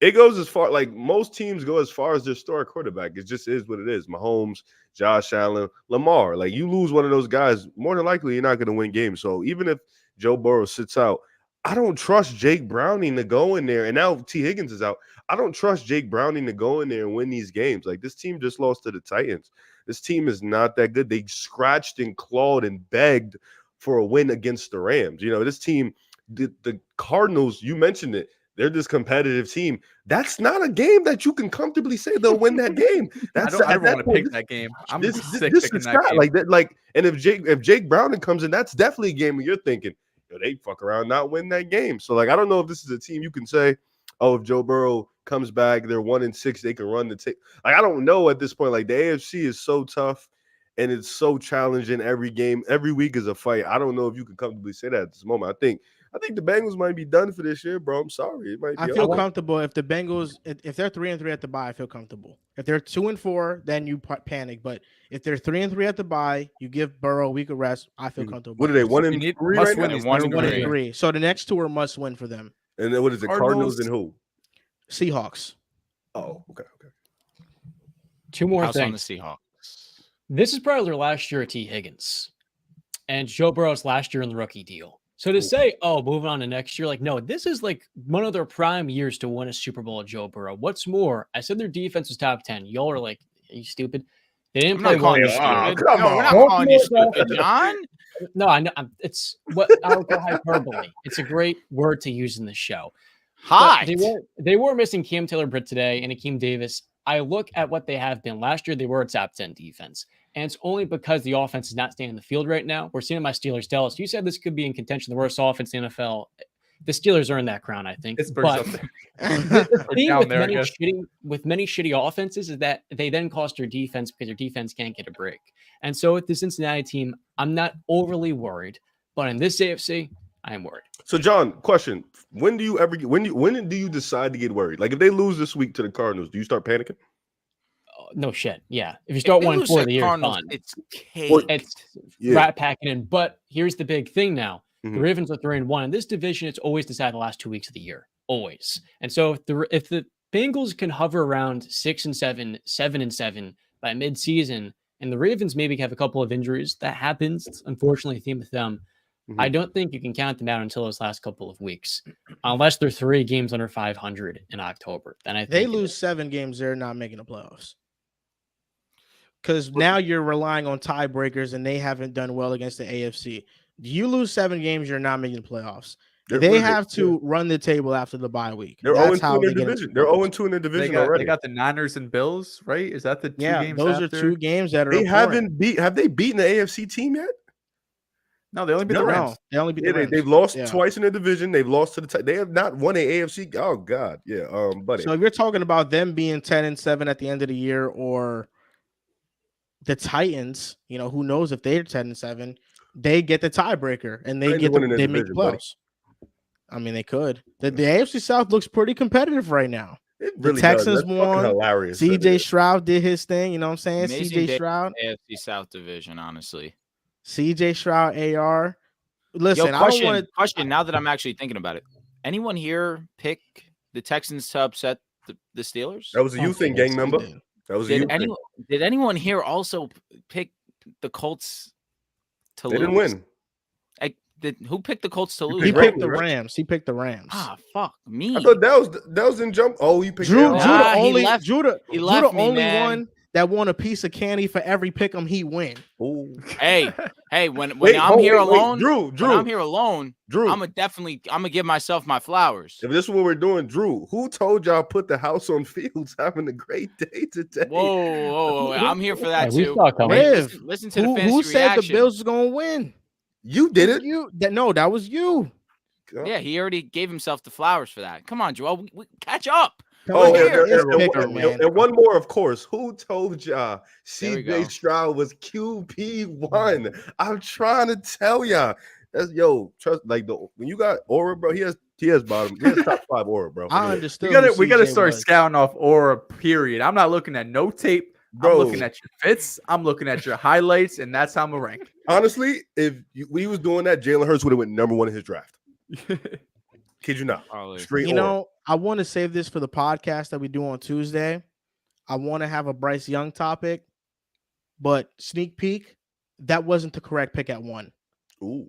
[SPEAKER 3] it goes as far, like most teams go as far as their star quarterback. It just is what it is. Mahomes, Josh Allen, Lamar. Like, you lose one of those guys, more than likely you're not going to win games. So even if Joe Burrow sits out, I don't trust Jake Browning to go in there. And now T. Higgins is out. I don't trust Jake Browning to go in there and win these games. Like, this team just lost to the Titans. This team is not that good. They scratched and clawed and begged for a win against the Rams. This team, the Cardinals, you mentioned it. They're this competitive team. That's not a game that you can comfortably say they'll win that game.
[SPEAKER 4] I don't want to pick that game. I'm sick picking that game.
[SPEAKER 3] And if Jake Browning comes in, that's definitely a game where you're thinking, they fuck around, not win that game. So, like, I don't know if this is a team you can say, oh, if Joe Burrow comes back, they're 1-6, they can run the tape. Like, I don't know at this point. Like, the AFC is so tough and it's so challenging. Every game, every week is a fight. I don't know if you can comfortably say that at this moment. I think the Bengals might be done for this year, bro. I'm sorry. It might be
[SPEAKER 1] I feel
[SPEAKER 3] over.
[SPEAKER 1] comfortable if the Bengals, if they're 3-3 at the bye, I feel comfortable. If they're 2-4, then you panic. But if they're 3-3 at the bye, you give Burrow a week of rest. I feel comfortable.
[SPEAKER 3] What are they, 1-3 right
[SPEAKER 4] win
[SPEAKER 3] now?
[SPEAKER 4] these
[SPEAKER 2] One
[SPEAKER 4] next
[SPEAKER 2] and
[SPEAKER 4] two
[SPEAKER 2] three.
[SPEAKER 4] games.
[SPEAKER 1] 1-3. So the next two are must win for them.
[SPEAKER 3] And then what is it? Cardinals and who?
[SPEAKER 1] Seahawks.
[SPEAKER 3] Oh, okay.
[SPEAKER 5] Two more
[SPEAKER 2] House on the
[SPEAKER 5] things.
[SPEAKER 2] Seahawks.
[SPEAKER 5] This is probably their last year at T. Higgins and Joe Burrow's last year in the rookie deal. So to say, oh, moving on to next year, like, no, this is like one of their prime years to win a Super Bowl at Joe Burrow. What's more, I said their defense was top 10. Y'all are like, are you stupid? They didn't
[SPEAKER 2] I'm
[SPEAKER 5] play
[SPEAKER 2] not calling you
[SPEAKER 5] well.
[SPEAKER 2] stupid.
[SPEAKER 3] come
[SPEAKER 2] No, we're not
[SPEAKER 3] on.
[SPEAKER 2] calling you stupid, John.
[SPEAKER 5] No, I know. It's what I would call hyperbole. It's a great word to use in the show.
[SPEAKER 2] Hi.
[SPEAKER 5] They were missing Cam Taylor-Britt today and Akeem Davis. I look at what they have been. Last year, they were a top 10 defense. And it's only because the offense is not staying in the field right now. We're seeing my Steelers. Dehls, you said this could be in contention, the worst offense in the NFL. The Steelers earned that crown, I think.
[SPEAKER 4] Pittsburgh's
[SPEAKER 5] But
[SPEAKER 4] up there.
[SPEAKER 5] the thing
[SPEAKER 4] down
[SPEAKER 5] with
[SPEAKER 4] there, I guess.
[SPEAKER 5] many shitty offenses is that they then cost their defense because their defense can't get a break. And so with the Cincinnati team, I'm not overly worried. But in this AFC, I am worried.
[SPEAKER 3] So, John, question: when do you decide to get worried? Like, if they lose this week to the Cardinals, do you start panicking?
[SPEAKER 5] Oh, no shit. Yeah. If you
[SPEAKER 2] If
[SPEAKER 5] start
[SPEAKER 2] they
[SPEAKER 5] 1-4
[SPEAKER 2] lose to
[SPEAKER 5] the year, it's
[SPEAKER 2] Cardinals,
[SPEAKER 5] done.
[SPEAKER 2] it's caked.
[SPEAKER 5] It's
[SPEAKER 3] Yeah.
[SPEAKER 5] rat packing in. But here's the big thing now.
[SPEAKER 3] Mhm.
[SPEAKER 5] The Ravens are 3-1. In this division, it's always decided the last 2 weeks of the year. Always. And so if the Bengals can hover around 6-7, 7-7 by midseason, and the Ravens maybe have a couple of injuries, that happens. It's unfortunately a theme with them. I don't think you can count them out until those last couple of weeks, unless they're 3 games under 500 in October. Then I think
[SPEAKER 1] They lose 7 games, they're not making the playoffs. Because now you're relying on tiebreakers, and they haven't done well against the AFC. You lose 7 games, you're not making the playoffs. They have to run the table after the bye week.
[SPEAKER 3] They're
[SPEAKER 1] That's
[SPEAKER 3] 0-2
[SPEAKER 1] how
[SPEAKER 3] in their
[SPEAKER 1] they get
[SPEAKER 3] division.
[SPEAKER 1] into
[SPEAKER 3] They're
[SPEAKER 1] the
[SPEAKER 3] 0-2 in their division
[SPEAKER 4] They
[SPEAKER 3] already.
[SPEAKER 4] got the Niners and Bills, right? Is that the 2
[SPEAKER 1] Yeah,
[SPEAKER 4] games
[SPEAKER 1] those
[SPEAKER 4] after?
[SPEAKER 1] are 2 games that are
[SPEAKER 3] They
[SPEAKER 1] important.
[SPEAKER 3] have they beaten the AFC team yet?
[SPEAKER 4] No, they only beat the
[SPEAKER 3] No.
[SPEAKER 4] Rams.
[SPEAKER 1] No, they only beat
[SPEAKER 3] Yeah,
[SPEAKER 1] the Rams.
[SPEAKER 3] they've lost
[SPEAKER 1] Yeah.
[SPEAKER 3] twice in their division. They've lost to the. They have not won a AFC. Oh God, yeah, buddy.
[SPEAKER 1] So if you're talking about them being 10-7 at the end of the year, or the Titans, who knows if they're 10-7, they get the tiebreaker and they
[SPEAKER 3] Titans winning their
[SPEAKER 1] they make the
[SPEAKER 3] division, buddy.
[SPEAKER 1] playoffs. I mean, they could. The AFC South looks pretty competitive right now.
[SPEAKER 3] It
[SPEAKER 1] The
[SPEAKER 3] really
[SPEAKER 1] Texans
[SPEAKER 3] does. That's fucking
[SPEAKER 1] won.
[SPEAKER 3] hilarious.
[SPEAKER 1] CJ Stroud did his thing. You know what I'm saying?
[SPEAKER 2] Amazing
[SPEAKER 1] CJ
[SPEAKER 2] day
[SPEAKER 1] Stroud.
[SPEAKER 2] AFC South division, honestly.
[SPEAKER 1] CJ Stroud, AR. Listen,
[SPEAKER 2] Yo,
[SPEAKER 1] I don't want to.
[SPEAKER 2] question. Now that I'm actually thinking about it, anyone here pick the Texans to upset the Steelers?
[SPEAKER 3] That was a you thing, gang member. That was a you thing.
[SPEAKER 2] Did anyone here also pick the Colts to
[SPEAKER 3] They
[SPEAKER 2] lose?
[SPEAKER 3] didn't win.
[SPEAKER 2] Who picked the Colts to lose?
[SPEAKER 1] He
[SPEAKER 3] picked
[SPEAKER 1] picked the
[SPEAKER 3] Rams, right?
[SPEAKER 1] Rams. He picked the Rams.
[SPEAKER 2] Ah, fuck me.
[SPEAKER 3] I thought that was in jump. Oh, you picked
[SPEAKER 1] Drew,
[SPEAKER 3] Allen.
[SPEAKER 1] Drew the
[SPEAKER 2] Nah, he
[SPEAKER 1] only
[SPEAKER 2] left-
[SPEAKER 1] Drew
[SPEAKER 2] he
[SPEAKER 1] the
[SPEAKER 2] left me,
[SPEAKER 1] only
[SPEAKER 2] man.
[SPEAKER 1] one that won a piece of candy for every pick 'em he win.
[SPEAKER 3] Ooh.
[SPEAKER 2] Hey, when
[SPEAKER 3] Wait,
[SPEAKER 2] I'm here
[SPEAKER 3] wait,
[SPEAKER 2] alone,
[SPEAKER 3] Drew,
[SPEAKER 2] when I'm here alone,
[SPEAKER 3] Drew.
[SPEAKER 2] I'm gonna give myself my flowers.
[SPEAKER 3] If this is what we're doing, Drew, who told y'all put the house on Fields having a great day today?
[SPEAKER 2] Whoa, I'm here for that
[SPEAKER 5] we
[SPEAKER 2] too.
[SPEAKER 5] saw it coming.
[SPEAKER 2] Hey,
[SPEAKER 1] Riv,
[SPEAKER 2] listen to the
[SPEAKER 1] Who
[SPEAKER 2] fantasy
[SPEAKER 1] said
[SPEAKER 2] reaction.
[SPEAKER 1] the Bills was gonna win?
[SPEAKER 3] You did it.
[SPEAKER 1] That was you.
[SPEAKER 2] Yeah, he already gave himself the flowers for that. Come on, Joel, we catch up.
[SPEAKER 1] Come
[SPEAKER 3] Oh,
[SPEAKER 1] on,
[SPEAKER 2] here.
[SPEAKER 1] it's
[SPEAKER 3] and
[SPEAKER 1] picker,
[SPEAKER 3] one-
[SPEAKER 1] man.
[SPEAKER 3] and one more, of course. Who told y'all
[SPEAKER 2] There we
[SPEAKER 3] CJ
[SPEAKER 2] go.
[SPEAKER 3] Stroud was QB1? I'm trying to tell y'all. That's trust when you got Aura, bro. He has top 5 Aura, bro.
[SPEAKER 1] I understood.
[SPEAKER 4] We gotta
[SPEAKER 1] who CJ
[SPEAKER 4] start
[SPEAKER 1] was.
[SPEAKER 4] scouting off aura. Period. I'm not looking at no tape.
[SPEAKER 3] Bro.
[SPEAKER 4] I'm looking at your fits. I'm looking at your highlights, and that's how I'm gonna rank.
[SPEAKER 3] Honestly, if we was doing that, Jalen Hurts would have went number 1 in his draft. Kid you not.
[SPEAKER 2] Probably.
[SPEAKER 3] Straight Aura.
[SPEAKER 1] I want to save this for the podcast that we do on Tuesday. I want to have a Bryce Young topic, but sneak peek, that wasn't the correct pick at 1.
[SPEAKER 3] Ooh.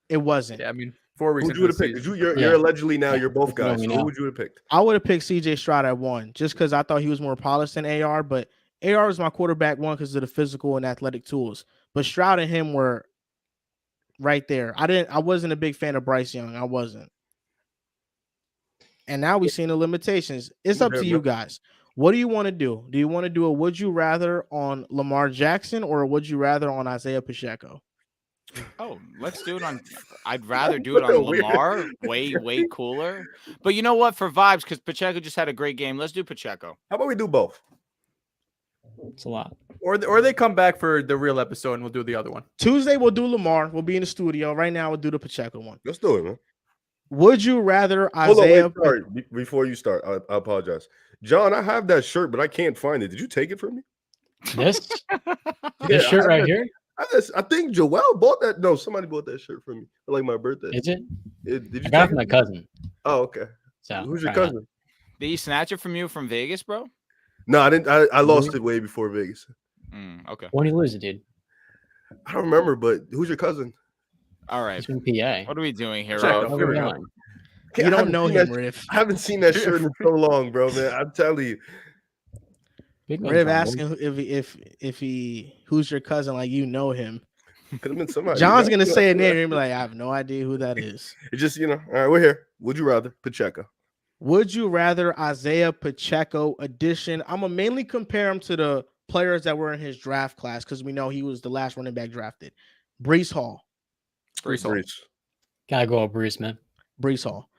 [SPEAKER 1] It wasn't.
[SPEAKER 4] Yeah, I mean, 4 weeks.
[SPEAKER 3] Who would you have picked? 'Cause you're allegedly now you're both guys. So who would you have picked?
[SPEAKER 1] I would have picked CJ Stroud at 1 just because I thought he was more polished than AR, but AR is my quarterback 1 because of the physical and athletic tools. But Stroud and him were right there. I wasn't a big fan of Bryce Young. I wasn't. And now we've seen the limitations. It's up to you guys. What do you want to do? Do you want to do a would you rather on Lamar Jackson or a would you rather on Isaiah Pacheco?
[SPEAKER 2] Oh, let's do it on. I'd rather do it on Lamar. Way cooler. But you know what? For vibes, because Pacheco just had a great game. Let's do Pacheco.
[SPEAKER 3] How about we do both?
[SPEAKER 5] It's a lot.
[SPEAKER 4] Or they come back for the real episode, and we'll do the other one.
[SPEAKER 1] Tuesday we'll do Lamar. We'll be in the studio. Right now we'll do the Pacheco one.
[SPEAKER 3] Let's do it, man.
[SPEAKER 1] Would you rather
[SPEAKER 3] Hold on,
[SPEAKER 1] Isaiah?
[SPEAKER 3] sorry. Before you start, I apologize. John, I have that shirt, but I can't find it. Did you take it from me?
[SPEAKER 5] This
[SPEAKER 3] Yeah,
[SPEAKER 5] shirt right here,
[SPEAKER 3] I think Joel bought that. No, somebody bought that shirt for me for like my birthday.
[SPEAKER 5] is it?
[SPEAKER 3] Did you
[SPEAKER 5] I got it
[SPEAKER 3] take
[SPEAKER 5] from my
[SPEAKER 3] it?
[SPEAKER 5] cousin.
[SPEAKER 3] Oh, okay.
[SPEAKER 5] So
[SPEAKER 3] Who's your
[SPEAKER 5] probably not.
[SPEAKER 3] cousin?
[SPEAKER 2] Did he snatch it from you from Vegas, bro?
[SPEAKER 3] No, I didn't. I lost it way before Vegas.
[SPEAKER 2] Okay.
[SPEAKER 5] When you lose it, dude.
[SPEAKER 3] I don't remember, but who's your cousin?
[SPEAKER 2] All right.
[SPEAKER 5] He's from PA.
[SPEAKER 2] What are we doing here?
[SPEAKER 3] Check.
[SPEAKER 2] Ralph?
[SPEAKER 5] What
[SPEAKER 3] Here
[SPEAKER 5] are
[SPEAKER 3] we
[SPEAKER 5] we
[SPEAKER 3] go.
[SPEAKER 5] doing?
[SPEAKER 1] You
[SPEAKER 3] I
[SPEAKER 1] don't
[SPEAKER 3] haven't
[SPEAKER 1] know
[SPEAKER 3] seen
[SPEAKER 1] him,
[SPEAKER 3] that-
[SPEAKER 1] Riv.
[SPEAKER 3] I haven't seen that shirt in so long, bro, man. I'm telling you.
[SPEAKER 5] Big man
[SPEAKER 1] Riv
[SPEAKER 5] from
[SPEAKER 1] asking who's your cousin, like you know him.
[SPEAKER 3] Could have been somebody.
[SPEAKER 1] John's
[SPEAKER 3] you know?
[SPEAKER 1] gonna say a name and be like, I have no idea who that is.
[SPEAKER 3] It's just, all right, we're here. Would you rather Pacheco?
[SPEAKER 1] Would you rather Isaiah Pacheco edition? I'm gonna mainly compare him to the players that were in his draft class because we know he was the last running back drafted. Brees Hall,
[SPEAKER 3] Brees.
[SPEAKER 5] Gotta go with Bruce, man.
[SPEAKER 1] Brees Hall,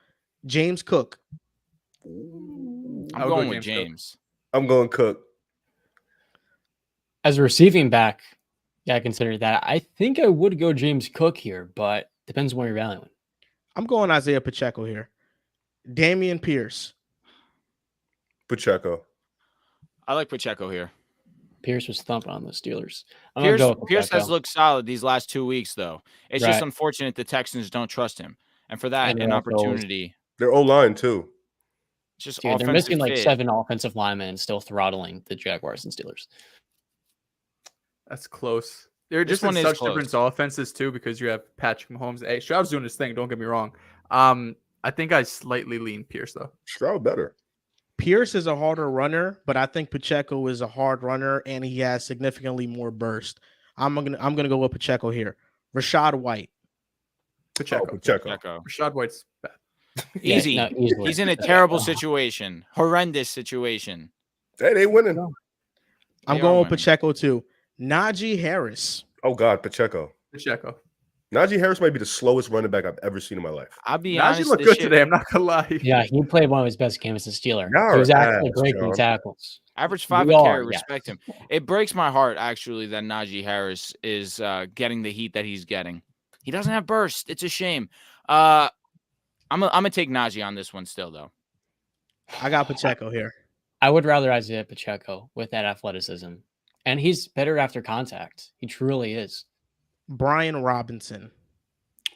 [SPEAKER 1] James Cook,
[SPEAKER 2] I'm
[SPEAKER 4] I'll
[SPEAKER 2] going
[SPEAKER 4] go
[SPEAKER 2] with
[SPEAKER 4] James Cook.
[SPEAKER 2] James.
[SPEAKER 3] I'm going Cook.
[SPEAKER 5] As a receiving back, yeah, I consider that. I think I would go James Cook here, but depends on where you're valuing.
[SPEAKER 1] I'm going Isaiah Pacheco here. Damian Pierce.
[SPEAKER 3] Pacheco.
[SPEAKER 2] I like Pacheco here.
[SPEAKER 5] Pierce was thumping on the Steelers. I'm gonna go with
[SPEAKER 2] Pierce has
[SPEAKER 5] Pacheco.
[SPEAKER 2] looked solid these last 2 weeks, though. It's just
[SPEAKER 5] Right.
[SPEAKER 2] unfortunate the Texans don't trust him. And for that,
[SPEAKER 5] And
[SPEAKER 2] an
[SPEAKER 5] they're also-
[SPEAKER 2] opportunity.
[SPEAKER 3] Their O-line, too.
[SPEAKER 2] It's just
[SPEAKER 5] Dude, they're
[SPEAKER 2] offensive
[SPEAKER 5] missing like
[SPEAKER 2] fit.
[SPEAKER 5] 7 offensive linemen and still throttling the Jaguars and Steelers.
[SPEAKER 4] That's close. They're
[SPEAKER 2] This
[SPEAKER 4] just in
[SPEAKER 2] one is
[SPEAKER 4] such
[SPEAKER 2] close.
[SPEAKER 4] different offenses too, because you have Patrick Mahomes. Hey, Stroud's doing his thing. Don't get me wrong. I think I slightly lean Pierce though.
[SPEAKER 3] Stroud better.
[SPEAKER 1] Pierce is a harder runner, but I think Pacheco is a hard runner and he has significantly more burst. I'm gonna go with Pacheco here. Rashad White.
[SPEAKER 4] Pacheco.
[SPEAKER 2] Pacheco.
[SPEAKER 4] Rashad White's bad.
[SPEAKER 2] Easy.
[SPEAKER 5] Yeah, no, easily.
[SPEAKER 2] He's in a terrible situation. Horrendous situation.
[SPEAKER 3] Hey, they winning.
[SPEAKER 1] I'm
[SPEAKER 2] They
[SPEAKER 1] going
[SPEAKER 2] are
[SPEAKER 1] with
[SPEAKER 2] winning.
[SPEAKER 1] Pacheco too. Najee Harris.
[SPEAKER 3] Oh, God, Pacheco.
[SPEAKER 4] Pacheco.
[SPEAKER 3] Najee Harris might be the slowest running back I've ever seen in my life.
[SPEAKER 2] I'll be
[SPEAKER 4] Najee
[SPEAKER 2] honest.
[SPEAKER 4] looked
[SPEAKER 2] this
[SPEAKER 4] good
[SPEAKER 2] shit-
[SPEAKER 4] today. I'm not gonna lie.
[SPEAKER 5] Yeah, he played one of his best games as a Steeler.
[SPEAKER 3] Y'all
[SPEAKER 5] He was
[SPEAKER 3] are
[SPEAKER 5] actually
[SPEAKER 3] ass,
[SPEAKER 5] breaking
[SPEAKER 3] John.
[SPEAKER 5] tackles.
[SPEAKER 2] Average 5
[SPEAKER 5] We
[SPEAKER 2] a
[SPEAKER 5] are,
[SPEAKER 2] carry.
[SPEAKER 5] yeah.
[SPEAKER 2] Respect him. It breaks my heart, actually, that Najee Harris is getting the heat that he's getting. He doesn't have burst. It's a shame. I'm gonna take Najee on this one still, though.
[SPEAKER 1] I got Pacheco here.
[SPEAKER 5] I would rather Isaiah Pacheco with that athleticism. And he's better after contact. He truly is.
[SPEAKER 1] Brian Robinson.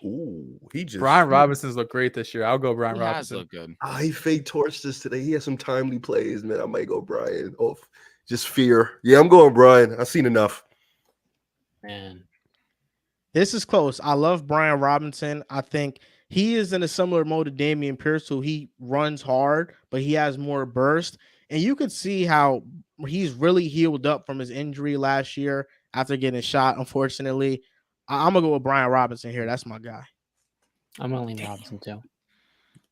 [SPEAKER 3] Ooh, he just
[SPEAKER 4] Brian Robinson's looked great this year. I'll go Brian
[SPEAKER 2] He has
[SPEAKER 4] Robinson.
[SPEAKER 2] looked good.
[SPEAKER 3] He fake torched us today. He had some timely plays, man. I might go Brian. Oh, just fear. Yeah, I'm going Brian. I've seen enough.
[SPEAKER 5] Man.
[SPEAKER 1] This is close. I love Brian Robinson. I think he is in a similar mode to Damian Pierce, who he runs hard, but he has more burst. And you could see how he's really healed up from his injury last year after getting shot, unfortunately. I'm going to go with Brian Robinson here. That's my guy.
[SPEAKER 5] I'm going to lean Robinson too.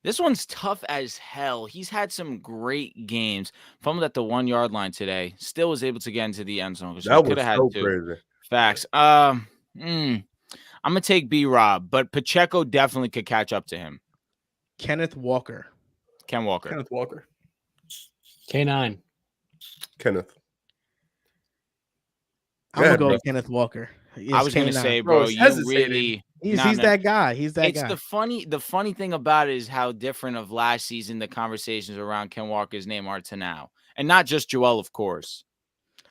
[SPEAKER 2] This one's tough as hell. He's had some great games. Fumbled at the 1 yard line today. Still was able to get into the end zone. 'Cause he
[SPEAKER 3] That was
[SPEAKER 2] coulda had
[SPEAKER 3] so
[SPEAKER 2] two.
[SPEAKER 3] crazy.
[SPEAKER 2] Facts. I'm gonna take B-Rob, but Pacheco definitely could catch up to him.
[SPEAKER 1] Kenneth Walker.
[SPEAKER 2] Ken Walker.
[SPEAKER 4] Kenneth Walker.
[SPEAKER 5] K9.
[SPEAKER 3] Kenneth.
[SPEAKER 1] I'm going to
[SPEAKER 3] ahead,
[SPEAKER 1] go
[SPEAKER 3] bro.
[SPEAKER 1] with Kenneth Walker.
[SPEAKER 2] I was gonna
[SPEAKER 1] K9.
[SPEAKER 2] say,
[SPEAKER 4] Bro,
[SPEAKER 2] bro,
[SPEAKER 4] it's
[SPEAKER 2] you
[SPEAKER 4] hesitating.
[SPEAKER 2] really.
[SPEAKER 1] He's
[SPEAKER 2] Nah, nah.
[SPEAKER 1] that guy. He's that
[SPEAKER 2] It's
[SPEAKER 1] guy.
[SPEAKER 2] the funny thing about it is how different of last season the conversations around Ken Walker's name are to now, and not just Joel, of course.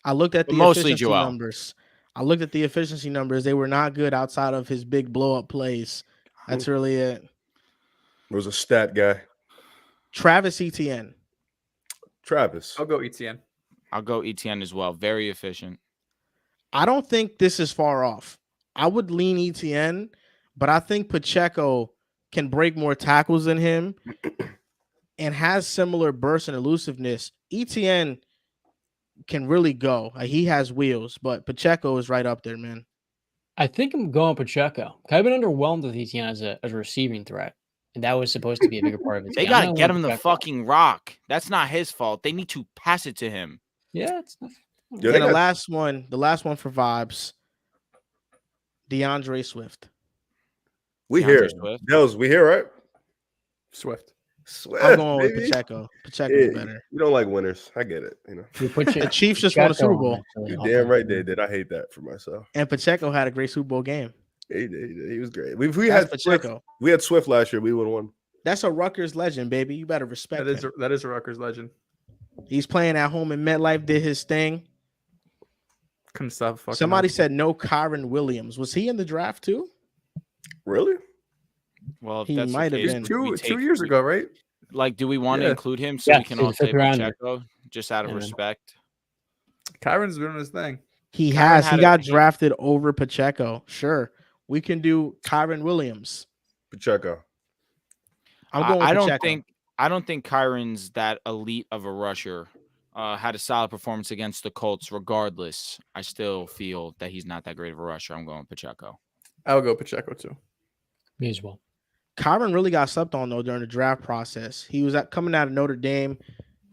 [SPEAKER 1] I looked at
[SPEAKER 2] But
[SPEAKER 1] the
[SPEAKER 2] mostly
[SPEAKER 1] efficiency
[SPEAKER 2] Joel.
[SPEAKER 1] numbers. I looked at the efficiency numbers. They were not good outside of his big blow up plays. That's really it.
[SPEAKER 3] There was a stat guy.
[SPEAKER 1] Travis Etienne.
[SPEAKER 3] Travis.
[SPEAKER 4] I'll go ETN.
[SPEAKER 2] I'll go ETN as well. Very efficient.
[SPEAKER 1] I don't think this is far off. I would lean Etienne, but I think Pacheco can break more tackles than him and has similar burst and elusiveness. Etienne can really go. He has wheels, but Pacheco is right up there, man.
[SPEAKER 5] I think I'm going Pacheco. I've been underwhelmed with Etienne as a receiving threat. And that was supposed to be a bigger part of it.
[SPEAKER 2] They gotta get him the fucking rock. That's not his fault. They need to pass it to him.
[SPEAKER 5] Yeah, it's not.
[SPEAKER 3] Yeah,
[SPEAKER 1] And
[SPEAKER 3] they
[SPEAKER 1] the
[SPEAKER 3] got-
[SPEAKER 1] last one for vibes, DeAndre Swift.
[SPEAKER 3] we
[SPEAKER 2] DeAndre
[SPEAKER 3] here.
[SPEAKER 2] Swift.
[SPEAKER 3] Dehls, we here, right?
[SPEAKER 4] Swift.
[SPEAKER 3] Swift,
[SPEAKER 1] I'm going with
[SPEAKER 3] baby.
[SPEAKER 1] Pacheco. Pacheco
[SPEAKER 3] Yeah,
[SPEAKER 1] is better.
[SPEAKER 3] you don't like winners. I get it. You know,
[SPEAKER 5] We put you,
[SPEAKER 1] The Chiefs just won a Super Bowl,
[SPEAKER 3] you damn right they did. I hate that for myself.
[SPEAKER 1] and Pacheco had a great Super Bowl game.
[SPEAKER 3] He did. He was great. If we
[SPEAKER 1] That's
[SPEAKER 3] had Swift,
[SPEAKER 1] Pacheco.
[SPEAKER 3] we had Swift last year, we would have won.
[SPEAKER 1] That's a Rutgers legend, baby. You better respect him.
[SPEAKER 4] That is a Rutgers legend.
[SPEAKER 1] He's playing at home in MetLife, did his thing.
[SPEAKER 4] Couldn't stop fucking.
[SPEAKER 1] Somebody
[SPEAKER 4] up.
[SPEAKER 1] said no Kyron Williams. Was he in the draft too?
[SPEAKER 3] Really?
[SPEAKER 2] Well, if
[SPEAKER 1] He
[SPEAKER 2] that's the
[SPEAKER 1] might have
[SPEAKER 2] case,
[SPEAKER 1] been.
[SPEAKER 2] we
[SPEAKER 4] two
[SPEAKER 2] take-
[SPEAKER 4] years ago, right?
[SPEAKER 2] Like, do we want to
[SPEAKER 4] Yeah.
[SPEAKER 2] include him so
[SPEAKER 5] Yeah,
[SPEAKER 2] we can
[SPEAKER 5] he's
[SPEAKER 2] all
[SPEAKER 5] a fifth
[SPEAKER 2] say
[SPEAKER 5] rounder.
[SPEAKER 2] Pacheco just out of
[SPEAKER 5] Yeah.
[SPEAKER 2] respect?
[SPEAKER 4] Kyron's doing his thing.
[SPEAKER 1] He
[SPEAKER 2] Kyron
[SPEAKER 1] has. He
[SPEAKER 2] had a-
[SPEAKER 1] got drafted over Pacheco. Sure. We can do Kyron Williams.
[SPEAKER 3] Pacheco.
[SPEAKER 1] I'm going with
[SPEAKER 2] I don't
[SPEAKER 1] Pacheco.
[SPEAKER 2] think Kyron's that elite of a rusher. Had a solid performance against the Colts. Regardless, I still feel that he's not that great of a rusher. I'm going Pacheco.
[SPEAKER 4] I'll go Pacheco too.
[SPEAKER 5] Me as well.
[SPEAKER 1] Kyron really got slept on though during the draft process. He was coming out of Notre Dame.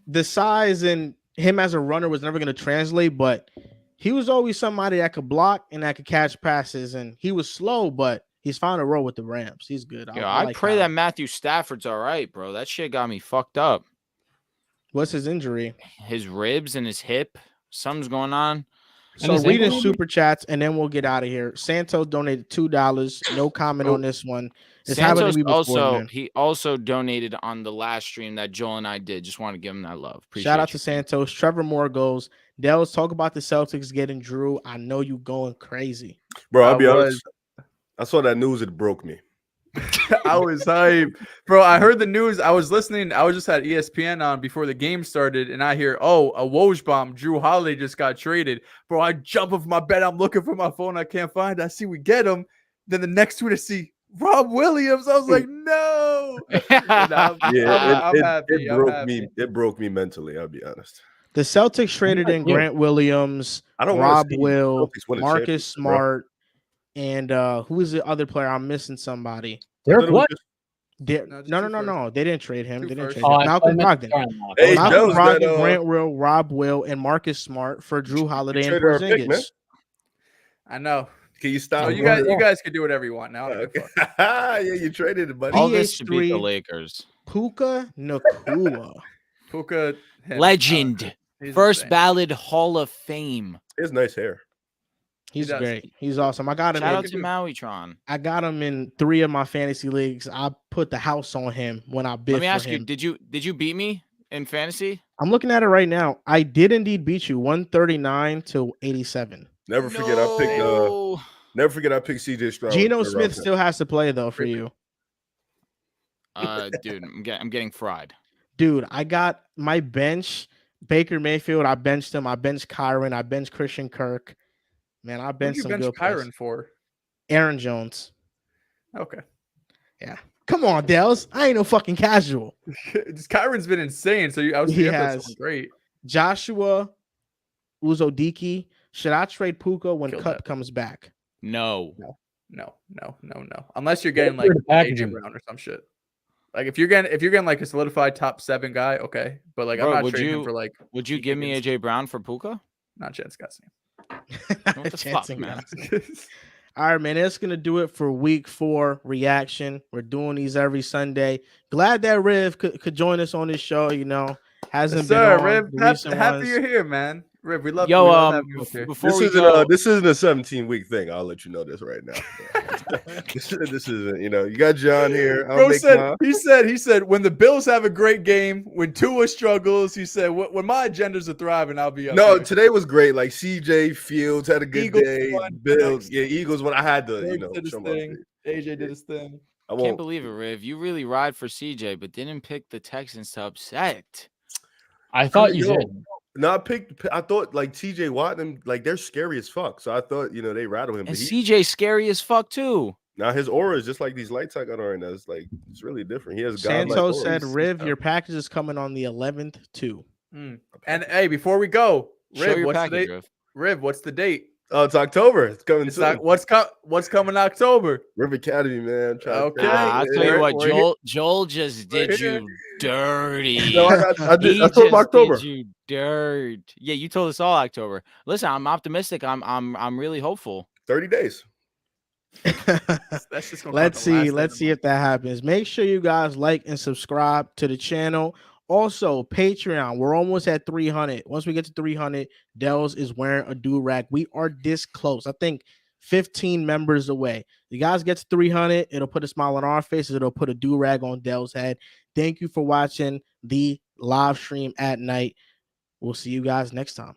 [SPEAKER 1] The size and him as a runner was never going to translate, but he was always somebody that could block and that could catch passes. And he was slow, but he's found a role with the Rams. He's good.
[SPEAKER 2] Yeah, I
[SPEAKER 1] like
[SPEAKER 2] pray
[SPEAKER 1] Kyron.
[SPEAKER 2] that Matthew Stafford's all right, bro. That shit got me fucked up.
[SPEAKER 1] What's his injury?
[SPEAKER 2] His ribs and his hip, something's going on.
[SPEAKER 1] So
[SPEAKER 5] his
[SPEAKER 1] reading
[SPEAKER 5] ankle?
[SPEAKER 1] super chats and then we'll get out of here. Santos donated $2. No comment on this one. It's happened to
[SPEAKER 2] Santos
[SPEAKER 1] me before, man.
[SPEAKER 2] he also donated on the last stream that Joel and I did. Just want to give him that love. Appreciate
[SPEAKER 1] Shout out
[SPEAKER 2] you,
[SPEAKER 1] to
[SPEAKER 2] man.
[SPEAKER 1] Santos. Trevor Moore goes. Dehls, talk about the Celtics getting Drew. I know you going crazy.
[SPEAKER 3] Bro, I'll
[SPEAKER 4] I
[SPEAKER 3] be
[SPEAKER 4] was.
[SPEAKER 3] honest. I saw that news. It broke me.
[SPEAKER 4] I was hyped. Bro, I heard the news. I was listening. I was just at ESPN on before the game started, and I hear, oh, a Woj bomb. Drew Holiday just got traded. Bro, I jump off my bed. I'm looking for my phone. I can't find it. I see we get him. Then the next tweet I see Rob Williams. I was like, no. And I'm happy.
[SPEAKER 3] It
[SPEAKER 4] I'm
[SPEAKER 3] broke
[SPEAKER 4] happy.
[SPEAKER 3] me. It broke me mentally. I'll be honest.
[SPEAKER 1] The Celtics traded in
[SPEAKER 5] you.
[SPEAKER 1] Grant Williams,
[SPEAKER 3] I don't wanna
[SPEAKER 1] Rob
[SPEAKER 3] see
[SPEAKER 1] Will,
[SPEAKER 3] Celtics win a
[SPEAKER 1] Marcus
[SPEAKER 3] championship, bro.
[SPEAKER 1] Smart, and who is the other player? I'm missing somebody.
[SPEAKER 5] Derek
[SPEAKER 3] It was
[SPEAKER 5] what?
[SPEAKER 3] just-
[SPEAKER 1] No,
[SPEAKER 4] it's
[SPEAKER 1] no,
[SPEAKER 4] two
[SPEAKER 1] no,
[SPEAKER 4] first.
[SPEAKER 1] no. They didn't trade him.
[SPEAKER 4] Two
[SPEAKER 1] They didn't
[SPEAKER 4] first.
[SPEAKER 1] trade him. Malcolm Brogdon.
[SPEAKER 3] Hey,
[SPEAKER 1] Malcolm
[SPEAKER 3] Joe's that,
[SPEAKER 1] Brogdon, Grant Will, Rob Will, and Marcus Smart for Drew Holiday and
[SPEAKER 3] traded our pick, man.
[SPEAKER 1] Porzingis.
[SPEAKER 4] I know.
[SPEAKER 3] Can you stop?
[SPEAKER 4] So you guys can do whatever you want now. I don't
[SPEAKER 3] Okay.
[SPEAKER 4] give a fuck.
[SPEAKER 3] Yeah, you traded it, buddy.
[SPEAKER 2] All this to beat the
[SPEAKER 1] PH3.
[SPEAKER 2] Lakers.
[SPEAKER 1] Puka Nacua.
[SPEAKER 4] Puka, him.
[SPEAKER 2] Legend.
[SPEAKER 4] He's
[SPEAKER 2] First
[SPEAKER 4] insane.
[SPEAKER 2] ballot Hall of Fame.
[SPEAKER 3] He has nice hair.
[SPEAKER 1] He's
[SPEAKER 4] does.
[SPEAKER 1] great. He's awesome. I got him.
[SPEAKER 2] Shout out
[SPEAKER 1] In,
[SPEAKER 2] to Mauitron.
[SPEAKER 1] I got him in 3 of my fantasy leagues. I put the house on him when I bid
[SPEAKER 2] Let me
[SPEAKER 1] for
[SPEAKER 2] ask you,
[SPEAKER 1] him.
[SPEAKER 2] did you beat me in fantasy?
[SPEAKER 1] I'm looking at it right now. I did indeed beat you 139 to 87.
[SPEAKER 3] Never forget I picked.
[SPEAKER 2] No.
[SPEAKER 3] Never forget I picked CJ Stroud.
[SPEAKER 1] Geno
[SPEAKER 3] third
[SPEAKER 1] Smith
[SPEAKER 3] round pick.
[SPEAKER 1] still has to play though for you.
[SPEAKER 2] Dude, I'm getting fried.
[SPEAKER 1] Dude, I got my bench. Baker Mayfield, I benched him. I benched Kyron. I benched Christian Kirk. Man, I
[SPEAKER 4] Who'd
[SPEAKER 1] benched
[SPEAKER 4] you
[SPEAKER 1] some
[SPEAKER 4] bench
[SPEAKER 1] good
[SPEAKER 4] Kyron
[SPEAKER 1] players.
[SPEAKER 4] for?
[SPEAKER 1] Aaron Jones.
[SPEAKER 4] Okay.
[SPEAKER 1] Come on, Dehls. I ain't no fucking casual.
[SPEAKER 4] Just Kyron's been insane. So I was
[SPEAKER 1] He
[SPEAKER 4] thinking
[SPEAKER 1] has.
[SPEAKER 4] someone great.
[SPEAKER 1] Joshua Uzodiki. Should I trade Puka when
[SPEAKER 4] Killed
[SPEAKER 1] Cup
[SPEAKER 4] that.
[SPEAKER 1] comes back?
[SPEAKER 2] No.
[SPEAKER 4] No. Unless you're getting like
[SPEAKER 5] Weird package
[SPEAKER 4] AJ
[SPEAKER 5] him.
[SPEAKER 4] Brown or some shit. Like if you're getting like a solidified top 7 guy, okay. But like
[SPEAKER 2] Bro,
[SPEAKER 4] I'm not
[SPEAKER 2] would
[SPEAKER 4] trading
[SPEAKER 2] you-
[SPEAKER 4] him for like
[SPEAKER 2] Would you
[SPEAKER 4] He
[SPEAKER 2] give me
[SPEAKER 4] Higgins.
[SPEAKER 2] AJ Brown for Puka?
[SPEAKER 4] not Chance Gussie.
[SPEAKER 2] What the fuck,
[SPEAKER 1] Chancing
[SPEAKER 2] man?
[SPEAKER 1] us. All right, man. That's gonna do it for week 4 reaction. We're doing these every Sunday. Glad that Riv could join us on this show. You know, hasn't been
[SPEAKER 4] Sir,
[SPEAKER 1] on
[SPEAKER 4] Riv,
[SPEAKER 1] the recent
[SPEAKER 4] happy
[SPEAKER 1] ones.
[SPEAKER 4] you're here, man. Riv, we love
[SPEAKER 2] Yo,
[SPEAKER 4] we love having you up here.
[SPEAKER 2] before
[SPEAKER 3] This
[SPEAKER 2] we
[SPEAKER 3] isn't
[SPEAKER 2] go,
[SPEAKER 3] this isn't a 17-week thing. I'll let you know this right now. this isn't. You know, you got John here. I'll
[SPEAKER 4] Bro
[SPEAKER 3] make
[SPEAKER 4] said
[SPEAKER 3] mine.
[SPEAKER 4] he said when the Bills have a great game, when Tua struggles, he said when my agendas are thriving, I'll be up
[SPEAKER 3] No,
[SPEAKER 4] here.
[SPEAKER 3] today was great. Like CJ Fields had a good
[SPEAKER 4] Eagles
[SPEAKER 3] day.
[SPEAKER 4] won.
[SPEAKER 3] Bills, yeah, Eagles. When I had to,
[SPEAKER 4] Bird did his
[SPEAKER 3] show my
[SPEAKER 4] thing.
[SPEAKER 3] face.
[SPEAKER 4] AJ did his thing.
[SPEAKER 3] I
[SPEAKER 2] can't
[SPEAKER 3] won't.
[SPEAKER 2] believe it, Riv. You really ride for CJ, but didn't pick the Texans to upset.
[SPEAKER 5] I thought you
[SPEAKER 3] Yo,
[SPEAKER 5] did.
[SPEAKER 3] No, I thought like TJ Watt and like they're scary as fuck. So I thought they rattle him.
[SPEAKER 2] And
[SPEAKER 3] But
[SPEAKER 2] CJ's scary as fuck too.
[SPEAKER 3] now his aura is just like these lights I got on right now. It's like it's really different. He has godlike
[SPEAKER 1] Santos
[SPEAKER 3] aura.
[SPEAKER 1] said,
[SPEAKER 3] He's-
[SPEAKER 1] "Riv, your package is coming on the 11th too."
[SPEAKER 4] And hey, before we go,
[SPEAKER 2] Show
[SPEAKER 4] Riv,
[SPEAKER 2] your
[SPEAKER 4] what's the
[SPEAKER 2] package,
[SPEAKER 4] date?
[SPEAKER 2] Riv.
[SPEAKER 4] Riv, what's the date?
[SPEAKER 3] Oh, it's October. It's coming
[SPEAKER 4] It's
[SPEAKER 3] soon.
[SPEAKER 4] not, what's coming October?
[SPEAKER 3] Riv Academy, man. I'm trying
[SPEAKER 4] Okay.
[SPEAKER 3] to
[SPEAKER 2] I'll tell you what,
[SPEAKER 4] We're here.
[SPEAKER 2] Joel just did
[SPEAKER 4] We're here.
[SPEAKER 2] you dirty.
[SPEAKER 3] No, I told
[SPEAKER 2] He
[SPEAKER 3] him
[SPEAKER 2] just
[SPEAKER 3] October.
[SPEAKER 2] did you dirt. Yeah, you told us all October. Listen, I'm optimistic. I'm really hopeful.
[SPEAKER 3] 30 days.
[SPEAKER 4] That's just gonna
[SPEAKER 1] Let's
[SPEAKER 4] come the
[SPEAKER 1] see.
[SPEAKER 4] last
[SPEAKER 1] Let's
[SPEAKER 4] day
[SPEAKER 1] see
[SPEAKER 4] of
[SPEAKER 1] if that happens. Make sure you guys like and subscribe to the channel. Also, Patreon. We're almost at 300. Once we get to 300, Dehls is wearing a do-rag. We are this close. I think 15 members away. You guys get to 300. It'll put a smile on our faces. It'll put a do-rag on Dell's head. Thank you for watching the live stream at night. We'll see you guys next time.